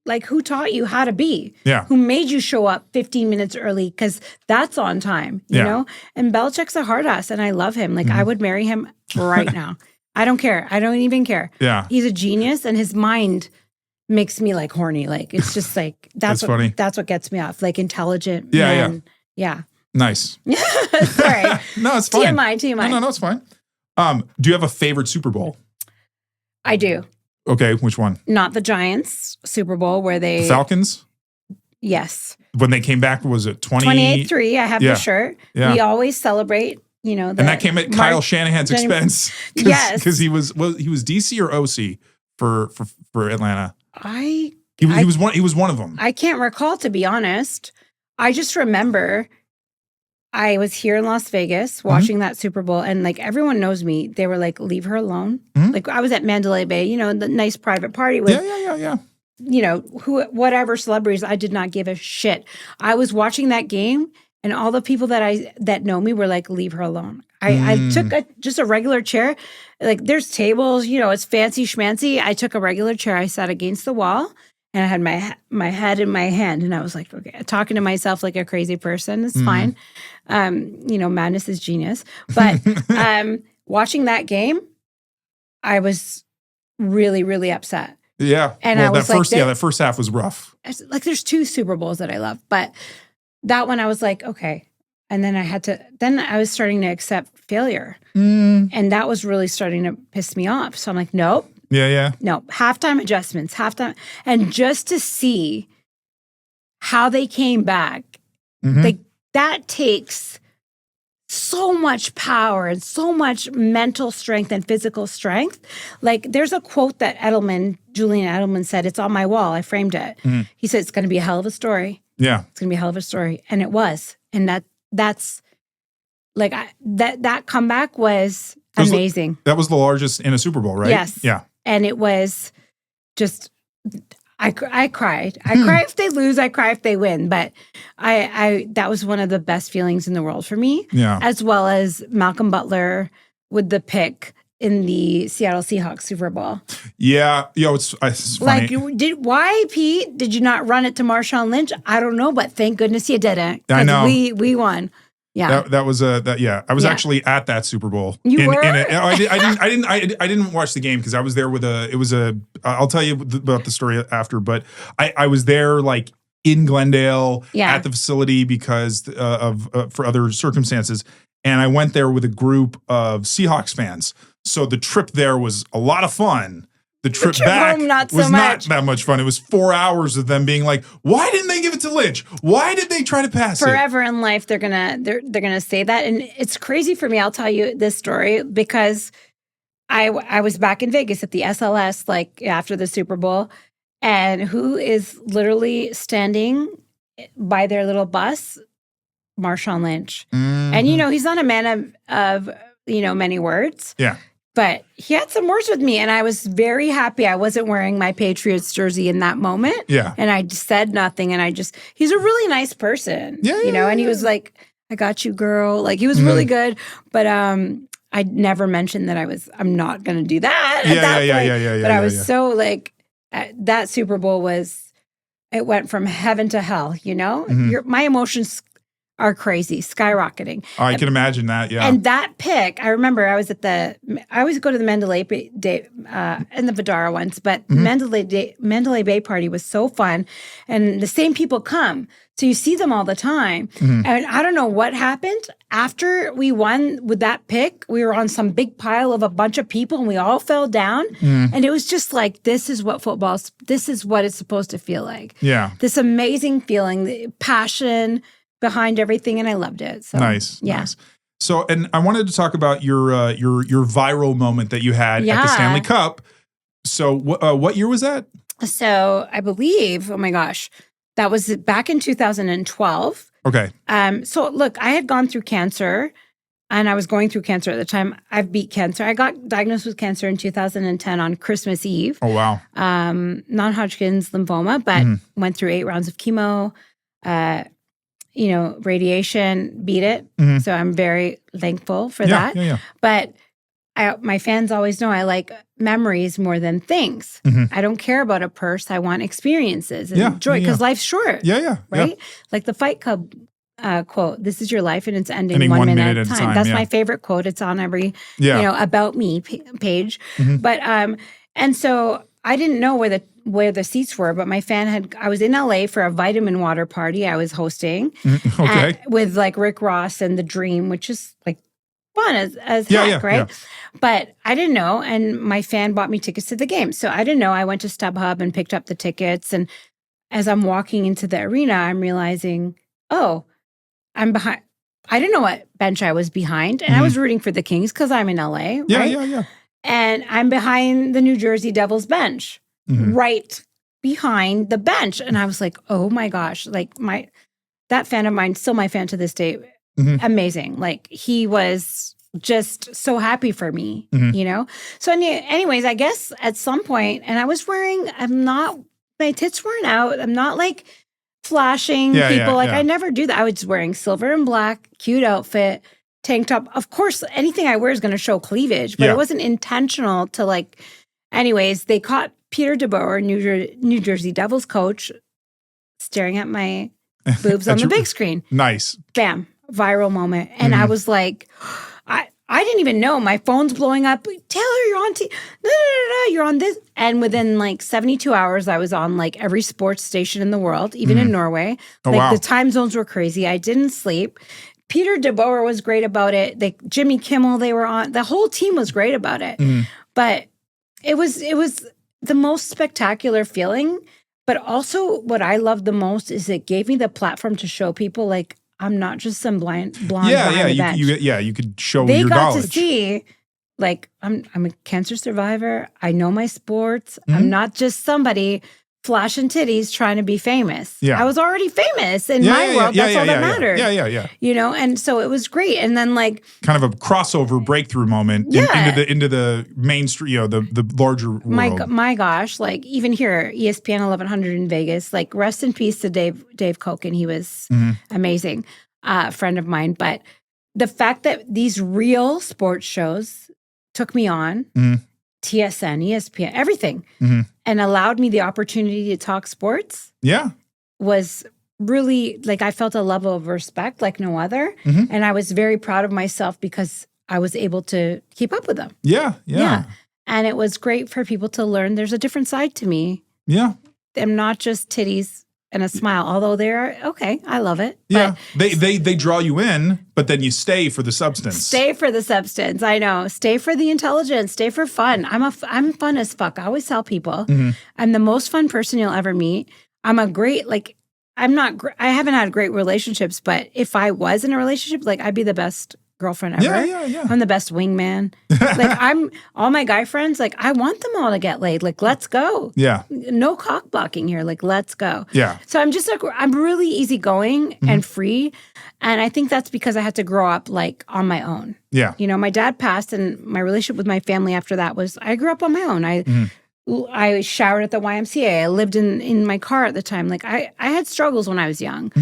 like, who taught you how to be? Yeah. Who made you show up 15 minutes early? Because that's on time, you know? And Belichick's a hard ass, and I love him. Like, I would marry him right now. I don't care. I don't even care. Yeah. He's a genius, and his mind makes me, like, horny. Like, it's just like, that's funny. That's what gets me off. Like, intelligent. Yeah. Nice. Sorry. No, it's fine. TMI. No, it's fine. Do you have a favorite Super Bowl? I do. Okay, which one? Not the Giants Super Bowl where they... The Falcons? Yes. When they came back, was it 28-3? I have the shirt. Yeah. We always celebrate, and that came at Kyle Shanahan's expense. Yes. Because he was DC or OC for Atlanta. He was one of them. I can't recall, to be honest. I just remember I was here in Las Vegas watching that Super Bowl, and like everyone knows me. They were like, "Leave her alone." Like, I was at Mandalay Bay, the nice private party with, whatever celebrities. I did not give a shit. I was watching that game, and all the people that know me were like, "Leave her alone." I took just a regular chair. Like, there's tables, it's fancy schmancy. I took a regular chair. I sat against the wall. And I had my head in my hand, and I was like, okay, talking to myself like a crazy person. It's fine. Madness is genius. But watching that game, I was really, really upset. Yeah. And I was that first half was rough. Like, there's 2 Super Bowls that I love, but that one I was like, okay. And then I was starting to accept failure. And that was really starting to piss me off. So I'm like, nope. Yeah. No, halftime adjustments, and just to see how they came back, that takes so much power and so much mental strength and physical strength. Like, there's a quote that Julian Edelman said, it's on my wall. I framed it. He said, it's going to be a hell of a story. Yeah. It's going to be a hell of a story. And it was. And that's like, that comeback was amazing. That was the largest in a Super Bowl, right? Yes. Yeah. And it was just, I cried. I cry if they lose. I cry if they win. But that was one of the best feelings in the world for me. Yeah. As well as Malcolm Butler with the pick in the Seattle Seahawks Super Bowl. Yeah. It's funny. Like, why, Pete, did you not run it to Marshawn Lynch? I don't know, but thank goodness you didn't. I know. We won. Yeah, that was I was actually at that Super Bowl. You were? I didn't watch the game because I was there with I'll tell you about the story after. But I was there like in Glendale Yeah. at the facility because for other circumstances. And I went there with a group of Seahawks fans. So the trip there was a lot of fun. The trip back home, not so was much. not that much fun. It was 4 hours of them being like, why didn't they give it to Lynch? Why did they try to pass it? Forever in life, they're gonna say that. And it's crazy for me. I'll tell you this story because I was back in Vegas at the SLS like after the Super Bowl, and who is literally standing by their little bus? Marshawn Lynch. And he's not a man of many words. Yeah. But he had some words with me, and I was very happy I wasn't wearing my Patriots jersey in that moment. Yeah. And I just said nothing, and he's a really nice person. Yeah, and he was like, I got you, girl. Like, he was really good. But I never mentioned that I'm not going to do that at that point. But I was so like, that Super Bowl it went from heaven to hell, My emotions are crazy, skyrocketing. Oh, I can imagine that, yeah. And that pick, I remember I always go to the Mandalay Bay Day, and the Vidara ones, but Mandalay Bay party was so fun. And the same people come. So you see them all the time. And I don't know what happened. After we won with that pick, we were on some big pile of a bunch of people and we all fell down. And it was just like, this is what it's supposed to feel like. Yeah. This amazing feeling, the passion behind everything, and I loved it. So, nice. Yeah. So, and I wanted to talk about your viral moment that you had at the Stanley Cup. So, what year was that? So, I believe, oh my gosh, that was back in 2012. Okay. So, look, I had gone through cancer, and I was going through cancer at the time. I've beat cancer. I got diagnosed with cancer in 2010 on Christmas Eve. Oh, wow. Non-Hodgkin's lymphoma, but went through 8 rounds of chemo. Radiation, beat it. So I'm very thankful for that. Yeah. But my fans always know I like memories more than things. I don't care about a purse. I want experiences and joy because life's short. Yeah. Right? Like the Fight Club quote, this is your life and it's ending 1 minute at a time. That's my favorite quote. It's on every, about me page. But, and so I didn't know where the seats were, but my fan I was in LA for a vitamin water party I was hosting with like Rick Ross and The Dream, which is like fun as heck, right? Yeah. But I didn't know, and my fan bought me tickets to the game. So I didn't know. I went to StubHub and picked up the tickets, and as I'm walking into the arena, I'm realizing, oh, I'm behind. I didn't know what bench I was behind, and I was rooting for the Kings because I'm in LA, right? Yeah. And I'm behind the New Jersey Devils bench. Right behind the bench. And I was like, oh my gosh, like that fan of mine, still my fan to this day, amazing. Like he was just so happy for me, So anyways, I guess at some point, and I was my tits weren't out. I'm not like flashing people. I never do that. I was wearing silver and black, cute outfit, tank top. Of course, anything I wear is going to show cleavage, but it wasn't intentional to like, anyways, they caught Peter DeBoer, New Jersey Devils coach, staring at my boobs on the big screen. Nice. Bam. Viral moment. And I was like, I didn't even know. My phone's blowing up. Taylor, you're on you're on this. And within like 72 hours, I was on like every sports station in the world, even in Norway. Oh, like wow. The time zones were crazy. I didn't sleep. Peter DeBoer was great about it. Jimmy Kimmel, they were on. The whole team was great about it. But it was the most spectacular feeling, but also what I loved the most is it gave me the platform to show people like I'm not just some blonde behind the bench. You could show they your got knowledge. To see like I'm a cancer survivor. I know my sports. I'm not just somebody flashing titties trying to be famous. Yeah. I was already famous in my world. That's all that mattered. Yeah. And so it was great. And then like kind of a crossover breakthrough moment into the mainstream, the larger world. My gosh, like even here, ESPN 1100 in Vegas, like rest in peace to Dave Koken. He was amazing, friend of mine. But the fact that these real sports shows took me on, TSN, ESPN, everything, and allowed me the opportunity to talk sports. Yeah. Was really like I felt a level of respect like no other. And I was very proud of myself because I was able to keep up with them. Yeah. And it was great for people to learn there's a different side to me. Yeah. I'm not just titties and a smile. Although they're okay, I love it. Yeah, they draw you in, but then you stay for the substance. Stay for the substance. I know. Stay for the intelligence. Stay for fun. I'm fun as fuck. I always tell people I'm the most fun person you'll ever meet. I'm a great I haven't had great relationships, but if I was in a relationship, like I'd be the best girlfriend ever. Yeah. I'm the best wingman. Like all my guy friends, like I want them all to get laid. Like, let's go. Yeah. No cock blocking here. Like, let's go. Yeah. So I'm just I'm really easygoing and free. And I think that's because I had to grow up like on my own. Yeah. You know, my dad passed and my relationship with my family after that was I grew up on my own. I showered at the YMCA. I lived in my car at the time. Like I had struggles when I was young.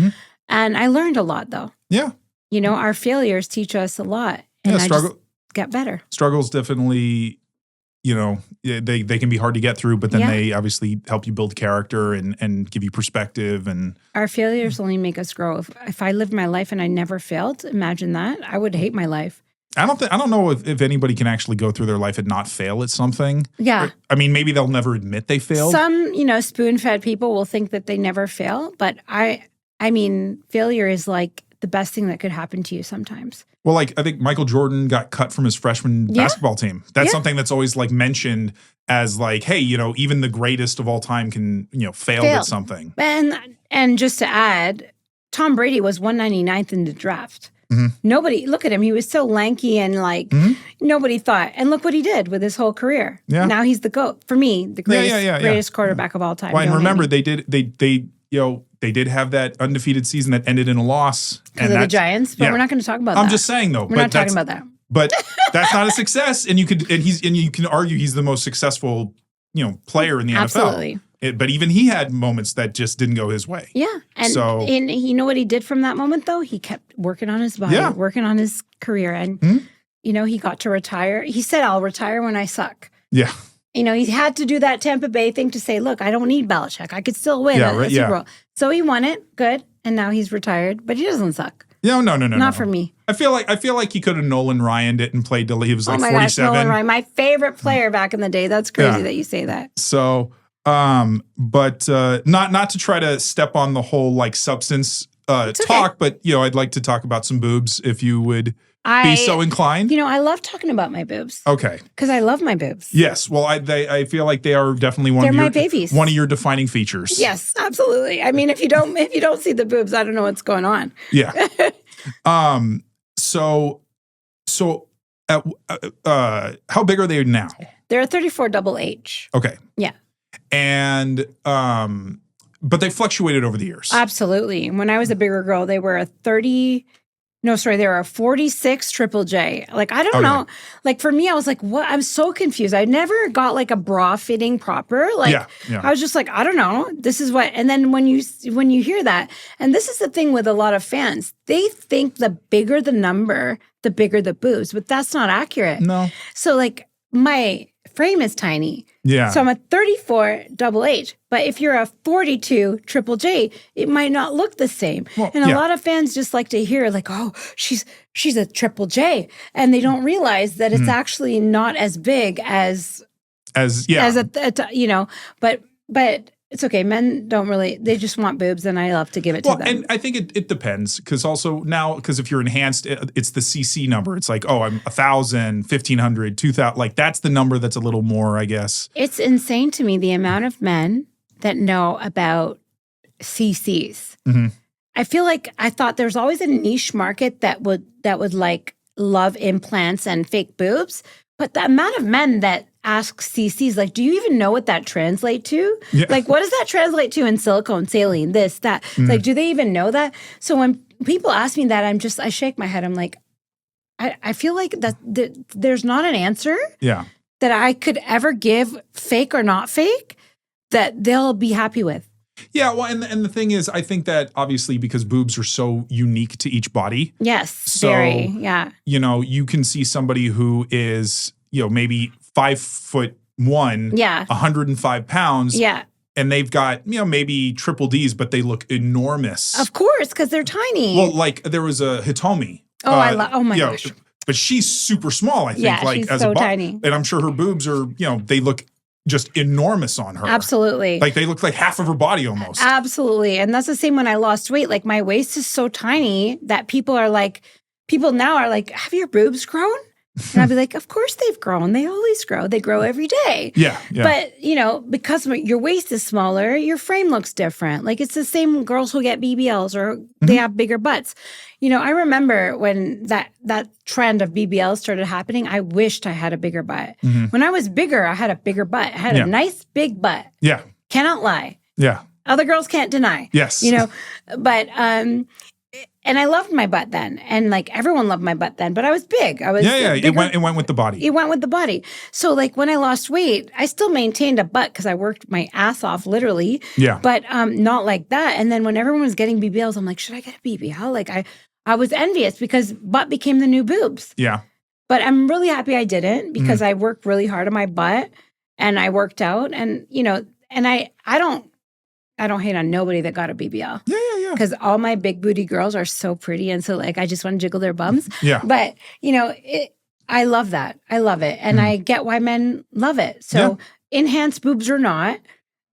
And I learned a lot though. Yeah. You know, our failures teach us a lot. And I just get better. Struggles definitely, you know, they can be hard to get through, but then they obviously help you build character and give you perspective. And our failures only make us grow. If I lived my life and I never failed, imagine that. I would hate my life. I don't know if anybody can actually go through their life and not fail at something. Yeah. I mean, maybe they'll never admit they failed. Some, you know, spoon-fed people will think that they never fail, but I mean, failure is like the best thing that could happen to you sometimes. Well, like I think Michael Jordan got cut from his freshman basketball team. That's something that's always like mentioned as like, hey, you know, even the greatest of all time can, you know, fail at something. And just to add, Tom Brady was 199th in the draft. Nobody, look at him. He was so lanky and like nobody thought. And look what he did with his whole career. Yeah. Now he's the GOAT. For me, the greatest quarterback of all time. Well, and remember, they did have that undefeated season that ended in a loss. Because of the Giants. But we're not going to talk about that. I'm just saying though. We're not talking about that. But that's not a success. And you can argue he's the most successful, you know, player in the NFL. Absolutely. But even he had moments that just didn't go his way. Yeah. And you know what he did from that moment, though? He kept working on his body, working on his career. And, you know, he got to retire. He said, I'll retire when I suck. Yeah. You know, he had to do that Tampa Bay thing to say, look, I don't need Belichick. I could still win a Super Bowl. So he won it. Good. And now he's retired. But he doesn't suck. No. Not for me. I feel like he could have Nolan Ryan'd it and played till he was like 47. Gosh, Nolan Ryan, my favorite player back in the day. That's crazy that you say that. So... but not to try to step on the whole like substance talk, but you know, I'd like to talk about some boobs if you would be so inclined. You know, I love talking about my boobs. Okay. Because I love my boobs. Yes. Well, I feel like they are definitely my babies. One of your defining features. Yes, absolutely. I mean, if you don't see the boobs, I don't know what's going on. Yeah. So how big are they now? They're a 34 double H. Okay. Yeah. And but they fluctuated over the years. Absolutely. When I was a bigger girl, they were they were a 46 triple J. Like, I don't know. Like, for me, I was like, what? I'm so confused. I never got like a bra fitting proper. Like, I was just like, I don't know. This is what, and then when you hear that, and this is the thing with a lot of fans, they think the bigger the number, the bigger the boobs, but that's not accurate. No. So like my frame is tiny. Yeah. So I'm a 34 double H. But if you're a 42 triple J, it might not look the same. Well, and a lot of fans just like to hear like, oh, she's a triple J. And they don't realize that it's actually not as big as you know, but it's okay. Men don't really, they just want boobs and I love to give it to them. And I think it depends because if you're enhanced, it's the CC number. It's like, oh, I'm 1,000, 1,500, 2,000. Like that's the number that's a little more, I guess. It's insane to me the amount of men that know about CCs. I feel like I thought there's always a niche market that would like love implants and fake boobs. But the amount of men that ask CCs, like, do you even know what that translates to? Yeah. Like, what does that translate to in silicone, saline, this, that? Like, do they even know that? So when people ask me that, I shake my head. I'm like, I feel like that there's not an answer that I could ever give, fake or not fake, that they'll be happy with. Yeah, well, and the thing is, I think that obviously because boobs are so unique to each body. Yes, very, yeah. You know, you can see somebody who is, you know, maybe 5'1", 105 pounds. Yeah. And they've got, you know, maybe triple Ds, but they look enormous. Of course, because they're tiny. Well, like there was a Hitomi. Oh my gosh. But she's super small, I think. Yeah, like she's as so a tiny. And I'm sure her boobs are, you know, they look just enormous on her. Absolutely. Like they looked like half of her body almost. Absolutely. And that's the same when I lost weight. Like my waist is so tiny that people now are like, have your boobs grown? And I'd be like, of course they've grown. They always grow. They grow every day. Yeah. But, because your waist is smaller, your frame looks different. Like it's the same girls who get BBLs or they have bigger butts. I remember when that trend of BBLs started happening, I wished I had a bigger butt. When I was bigger, I had a bigger butt. I had a nice big butt. Yeah. Cannot lie. Yeah. Other girls can't deny. Yes. But and I loved my butt then, and like everyone loved my butt then. But I was big. I was It went with the body. It went with the body. So like when I lost weight, I still maintained a butt because I worked my ass off, literally. Yeah. But not like that. And then when everyone was getting BBLs, I'm like, should I get a BBL? Like I was envious because butt became the new boobs. Yeah. But I'm really happy I didn't because I worked really hard on my butt and I worked out, and and I don't hate on nobody that got a BBL. Yeah. Because all my big booty girls are so pretty. And so like, I just want to jiggle their bums. Yeah. But, I love that. I love it. And I get why men love it. So enhanced boobs or not,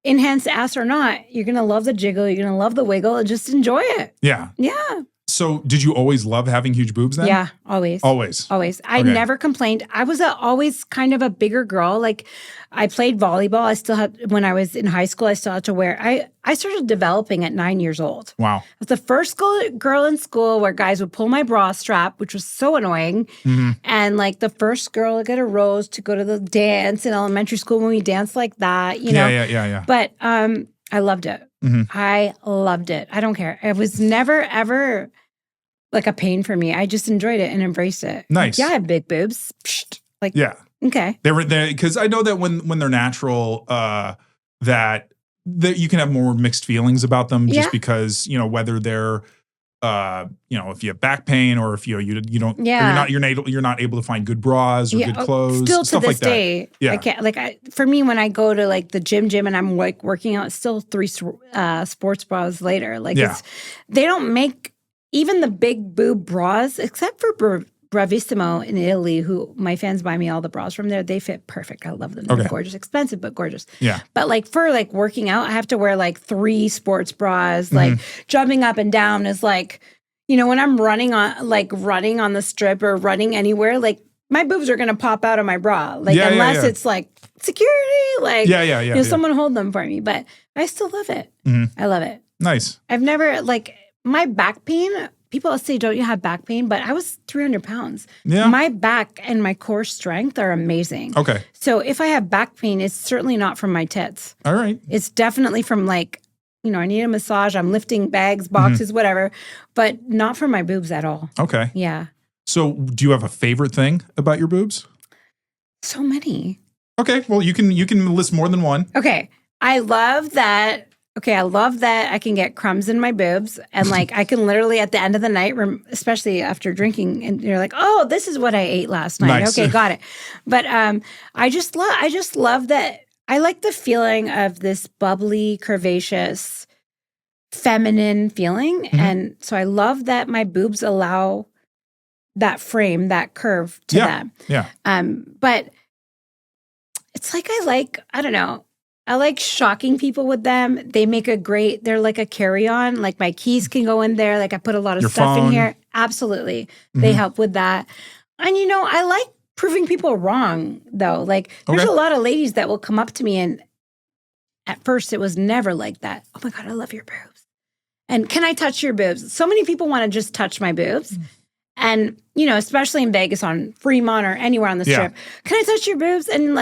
enhanced ass or not, you're going to love the jiggle. You're going to love the wiggle and just enjoy it. Yeah. Yeah. So did you always love having huge boobs then? Yeah, always. Always. I never complained. I was always kind of a bigger girl. Like I played volleyball. I still had, when I was in high school, I still had to wear, I started developing at 9 years old. Wow. I was the first girl in school where guys would pull my bra strap, which was so annoying. And like the first girl to get a rose to go to the dance in elementary school when we danced like that, Yeah. But I loved it. I loved it. I don't care. It was never, ever like a pain for me. I just enjoyed it and embraced it. Nice. Like, I have big boobs. Psht. Like, yeah. Okay. They were there because I know that when they're natural, that you can have more mixed feelings about them just because, whether they're, if you have back pain or if you don't, you're not able to find good bras or good clothes, still to stuff this like that. day, Yeah. I can't, for me, when I go to like the gym and I'm like working out, it's still 3 sports bras later. Like they don't make even the big boob bras, except for Bravissimo in Italy, who my fans buy me all the bras from there. They fit perfect. I love them. They're gorgeous, expensive, but gorgeous. Yeah. But like for like working out, I have to wear like 3 sports bras. Like jumping up and down is like, when I'm running on the strip or running anywhere, like my boobs are going to pop out of my bra. Like unless it's like security, like someone hold them for me. But I still love it. I love it. Nice. I've never my back pain. People say, don't you have back pain? But I was 300 pounds. Yeah. My back and my core strength are amazing. Okay. So if I have back pain, it's certainly not from my tits. All right. It's definitely from I need a massage. I'm lifting bags, boxes, whatever, but not from my boobs at all. Okay. Yeah. So do you have a favorite thing about your boobs? So many. Okay. Well, you can list more than one. Okay. I love that. Okay, I love that I can get crumbs in my boobs, and I can literally at the end of the night, especially after drinking, and you're like, "Oh, this is what I ate last night." Nice. Okay, got it. But I just love that. I like the feeling of this bubbly, curvaceous, feminine feeling, and so I love that my boobs allow that frame, that curve to them. Yeah. But it's like I don't know. I like shocking people with them. They make they're like a carry-on. Like my keys can go in there. Like I put a lot of Your stuff phone. in here. Absolutely. They help with that. And I like proving people wrong though. Like there's a lot of ladies that will come up to me, and at first it was never like that. Oh my God, I love your boobs. And can I touch your boobs? So many people want to just touch my boobs. And, especially in Vegas on Fremont or anywhere on the strip, can I touch your boobs? And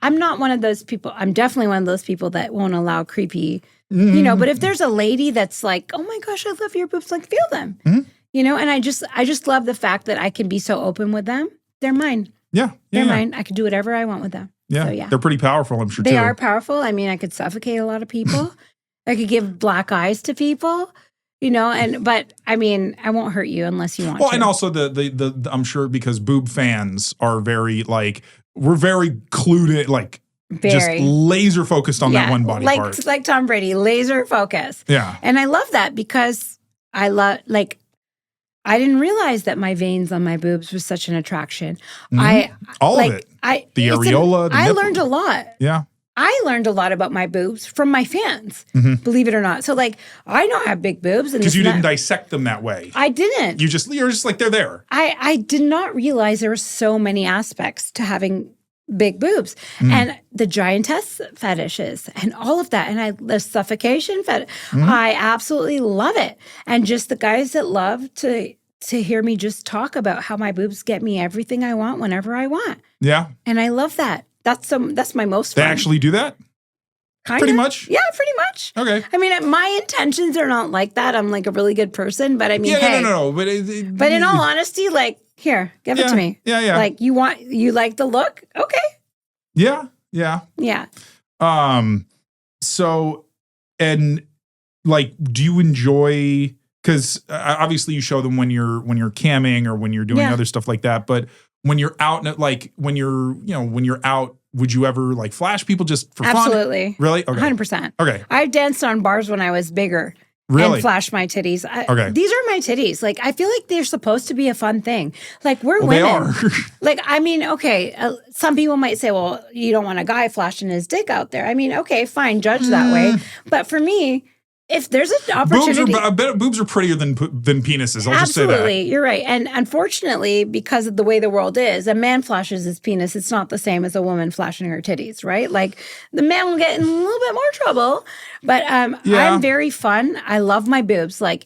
I'm not one of those people. I'm definitely one of those people that won't allow creepy, but if there's a lady that's like, oh my gosh, I love your boobs, feel them, and I just love the fact that I can be so open with them. They're mine. Yeah. They're mine. I can do whatever I want with them. Yeah. So, they're pretty powerful, I'm sure, They are powerful. I mean, I could suffocate a lot of people. I could give black eyes to people. But I mean, I won't hurt you unless you want to. Well, and also the I'm sure because boob fans are very we're very clued in, just laser focused on that one body part. Like Tom Brady, laser focus. Yeah. And I love that because I I didn't realize that my veins on my boobs was such an attraction. All of it. The areola. I learned a lot. Yeah. I learned a lot about my boobs from my fans, Mhm. believe it or not. So like, I know I have big boobs. Because you didn't dissect them that way. I didn't. You're just like, they're there. I did not realize there were so many aspects to having big boobs and the giantess fetishes and all of that. And the suffocation fetish, I absolutely love it. And just the guys that love to hear me just talk about how my boobs get me everything I want whenever I want. Yeah. And I love that. That's my most They fun. actually do that? Kinda. Pretty much? Yeah, pretty much. Okay. I mean, my intentions are not like that. I'm like a really good person, but I mean, Yeah, hey. no. But in all honesty, like, here, give it to me. Yeah. Like, you like the look? Okay. Yeah. Yeah. So, and like, do you enjoy, because obviously you show them when you're camming or when you're doing other stuff like that, but when you're out, like when you're out, would you ever like flash people just for fun? Absolutely. Really? Okay. 100%. Okay. I danced on bars when I was bigger. Really? And flashed my titties. Okay. These are my titties. Like, I feel like they're supposed to be a fun thing. Like, we're women. They are. Like, I mean, okay, some people might say, well, you don't want a guy flashing his dick out there. I mean, okay, fine, judge that way. But for me, if there's an opportunity. I bet boobs are prettier than penises. I'll just say that. Absolutely, you're right. And unfortunately, because of the way the world is, a man flashes his penis. It's not the same as a woman flashing her titties, right? Like the man will get in a little bit more trouble. But I'm very fun. I love my boobs. Like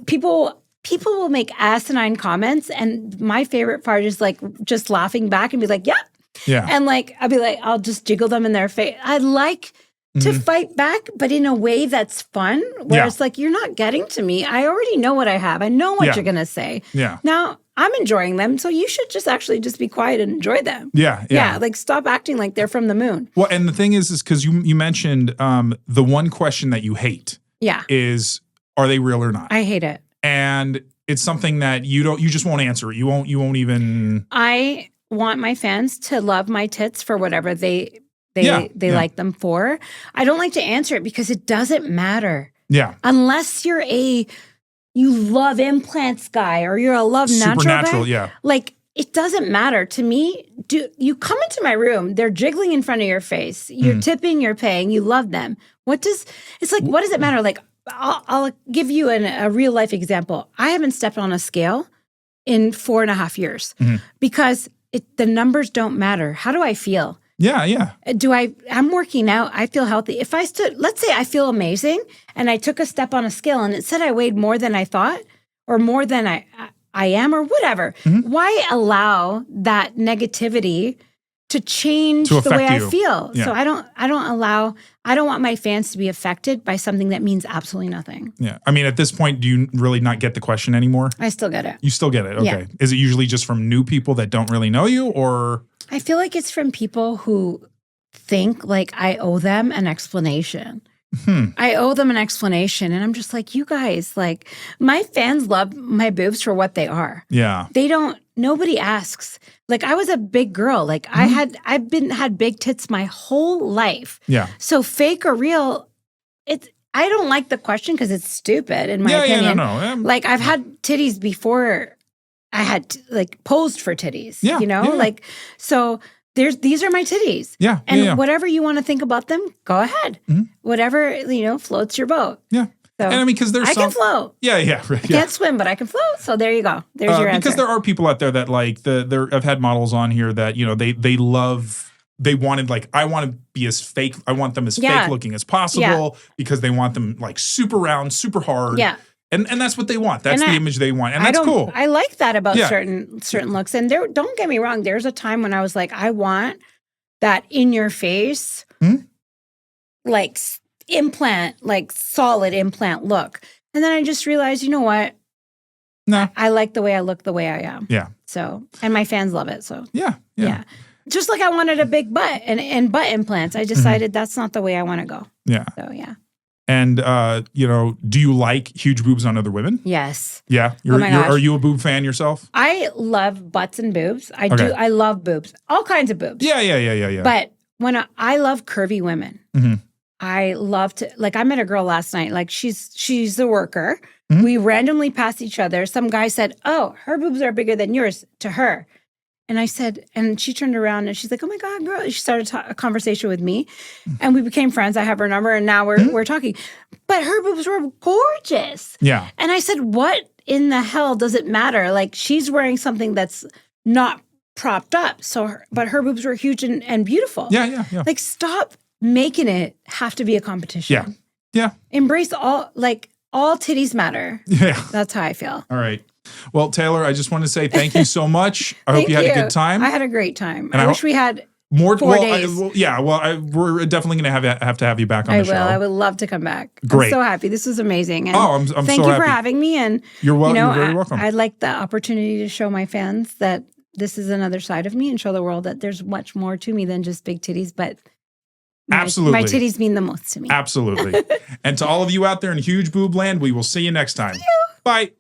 people will make asinine comments, and my favorite part is like just laughing back and be like, yeah. And like I'll be like, I'll just jiggle them in their face. I like to fight back, but in a way that's fun, where it's like, you're not getting to me. I already know what I have. I know what you're going to say. Yeah. Now, I'm enjoying them, so you should just actually just be quiet and enjoy them. Yeah. Like, stop acting like they're from the moon. Well, and the thing is because you mentioned the one question that you hate is, are they real or not? I hate it. And it's something that you just won't answer it. You won't even. I want my fans to love my tits for whatever they like them for. I don't like to answer it because it doesn't matter. Yeah. Unless you're you love implants guy or you're a love natural guy. Yeah. Like, it doesn't matter to me. You come into my room, they're jiggling in front of your face. You're tipping, you're paying, you love them. What does it matter? Like, I'll give you a real life example. I haven't stepped on a scale in 4.5 years because the numbers don't matter. How do I feel? Yeah. I'm working out. I feel healthy. If I let's say I feel amazing and I took a step on a scale and it said I weighed more than I thought or more than I am or whatever, why allow that negativity to change the way I feel? Yeah. So I don't want my fans to be affected by something that means absolutely nothing. Yeah. I mean, at this point, do you really not get the question anymore? I still get it. You still get it. Okay. Yeah. Is it usually just from new people that don't really know you, or? I feel like it's from people who think like I owe them an explanation. I owe them an explanation. And I'm just like, you guys, like, my fans love my boobs for what they are. Yeah. Nobody asks. Like, I was a big girl. Like, I've had big tits my whole life. Yeah. So fake or real, I don't like the question because it's stupid in my opinion. Yeah, no. Like, I've had titties before I had like posed for titties, like, so these are my titties. Yeah. And whatever you want to think about them, go ahead. Whatever, floats your boat. Yeah. So, and I mean, because I can float. Yeah. I can't swim, but I can float. So there you go. There's your answer. Because there are people out there that like I've had models on here that, they wanted, like, I want to be as fake. I want them as fake looking as possible because they want them like super round, super hard. Yeah. And that's what they want. That's the image they want. And that's cool. I like that about certain looks. And don't get me wrong. There's a time when I was like, I want that in your face, like implant, like solid implant look. And then I just realized, you know what? No. I like the way I look, the way I am. Yeah. So, and my fans love it. So yeah. Just like I wanted a big butt and butt implants. I decided that's not the way I want to go. Yeah. So yeah. And, do you like huge boobs on other women? Yes. Yeah? Are you a boob fan yourself? I love butts and boobs. I do. I love boobs. All kinds of boobs. Yeah. But when I love curvy women. I love to, like, I met a girl last night. Like, she's a worker. We randomly passed each other. Some guy said, oh, her boobs are bigger than yours to her. And I said, and she turned around and she's like, "Oh my God, girl." She started a conversation with me and we became friends. I have her number and now we're talking. But her boobs were gorgeous. Yeah. And I said, "What in the hell does it matter? Like, she's wearing something that's not propped up. But her boobs were huge and beautiful." Yeah. Like, stop making it have to be a competition. Yeah. Embrace all titties matter. Yeah. That's how I feel. All right. Well, Taylor, I just want to say thank you so much. I hope you had a good time. I had a great time. And I wish we had more 4 days. We're definitely going to have to have you back on the show. I would love to come back. Great. I'm so happy. This was amazing. And I'm so thank you happy for having me. And You're very welcome. I'd like the opportunity to show my fans that this is another side of me and show the world that there's much more to me than just big titties. But Absolutely. my titties mean the most to me. Absolutely. And to all of you out there in Huge Boob Land, we will see you next time. Bye.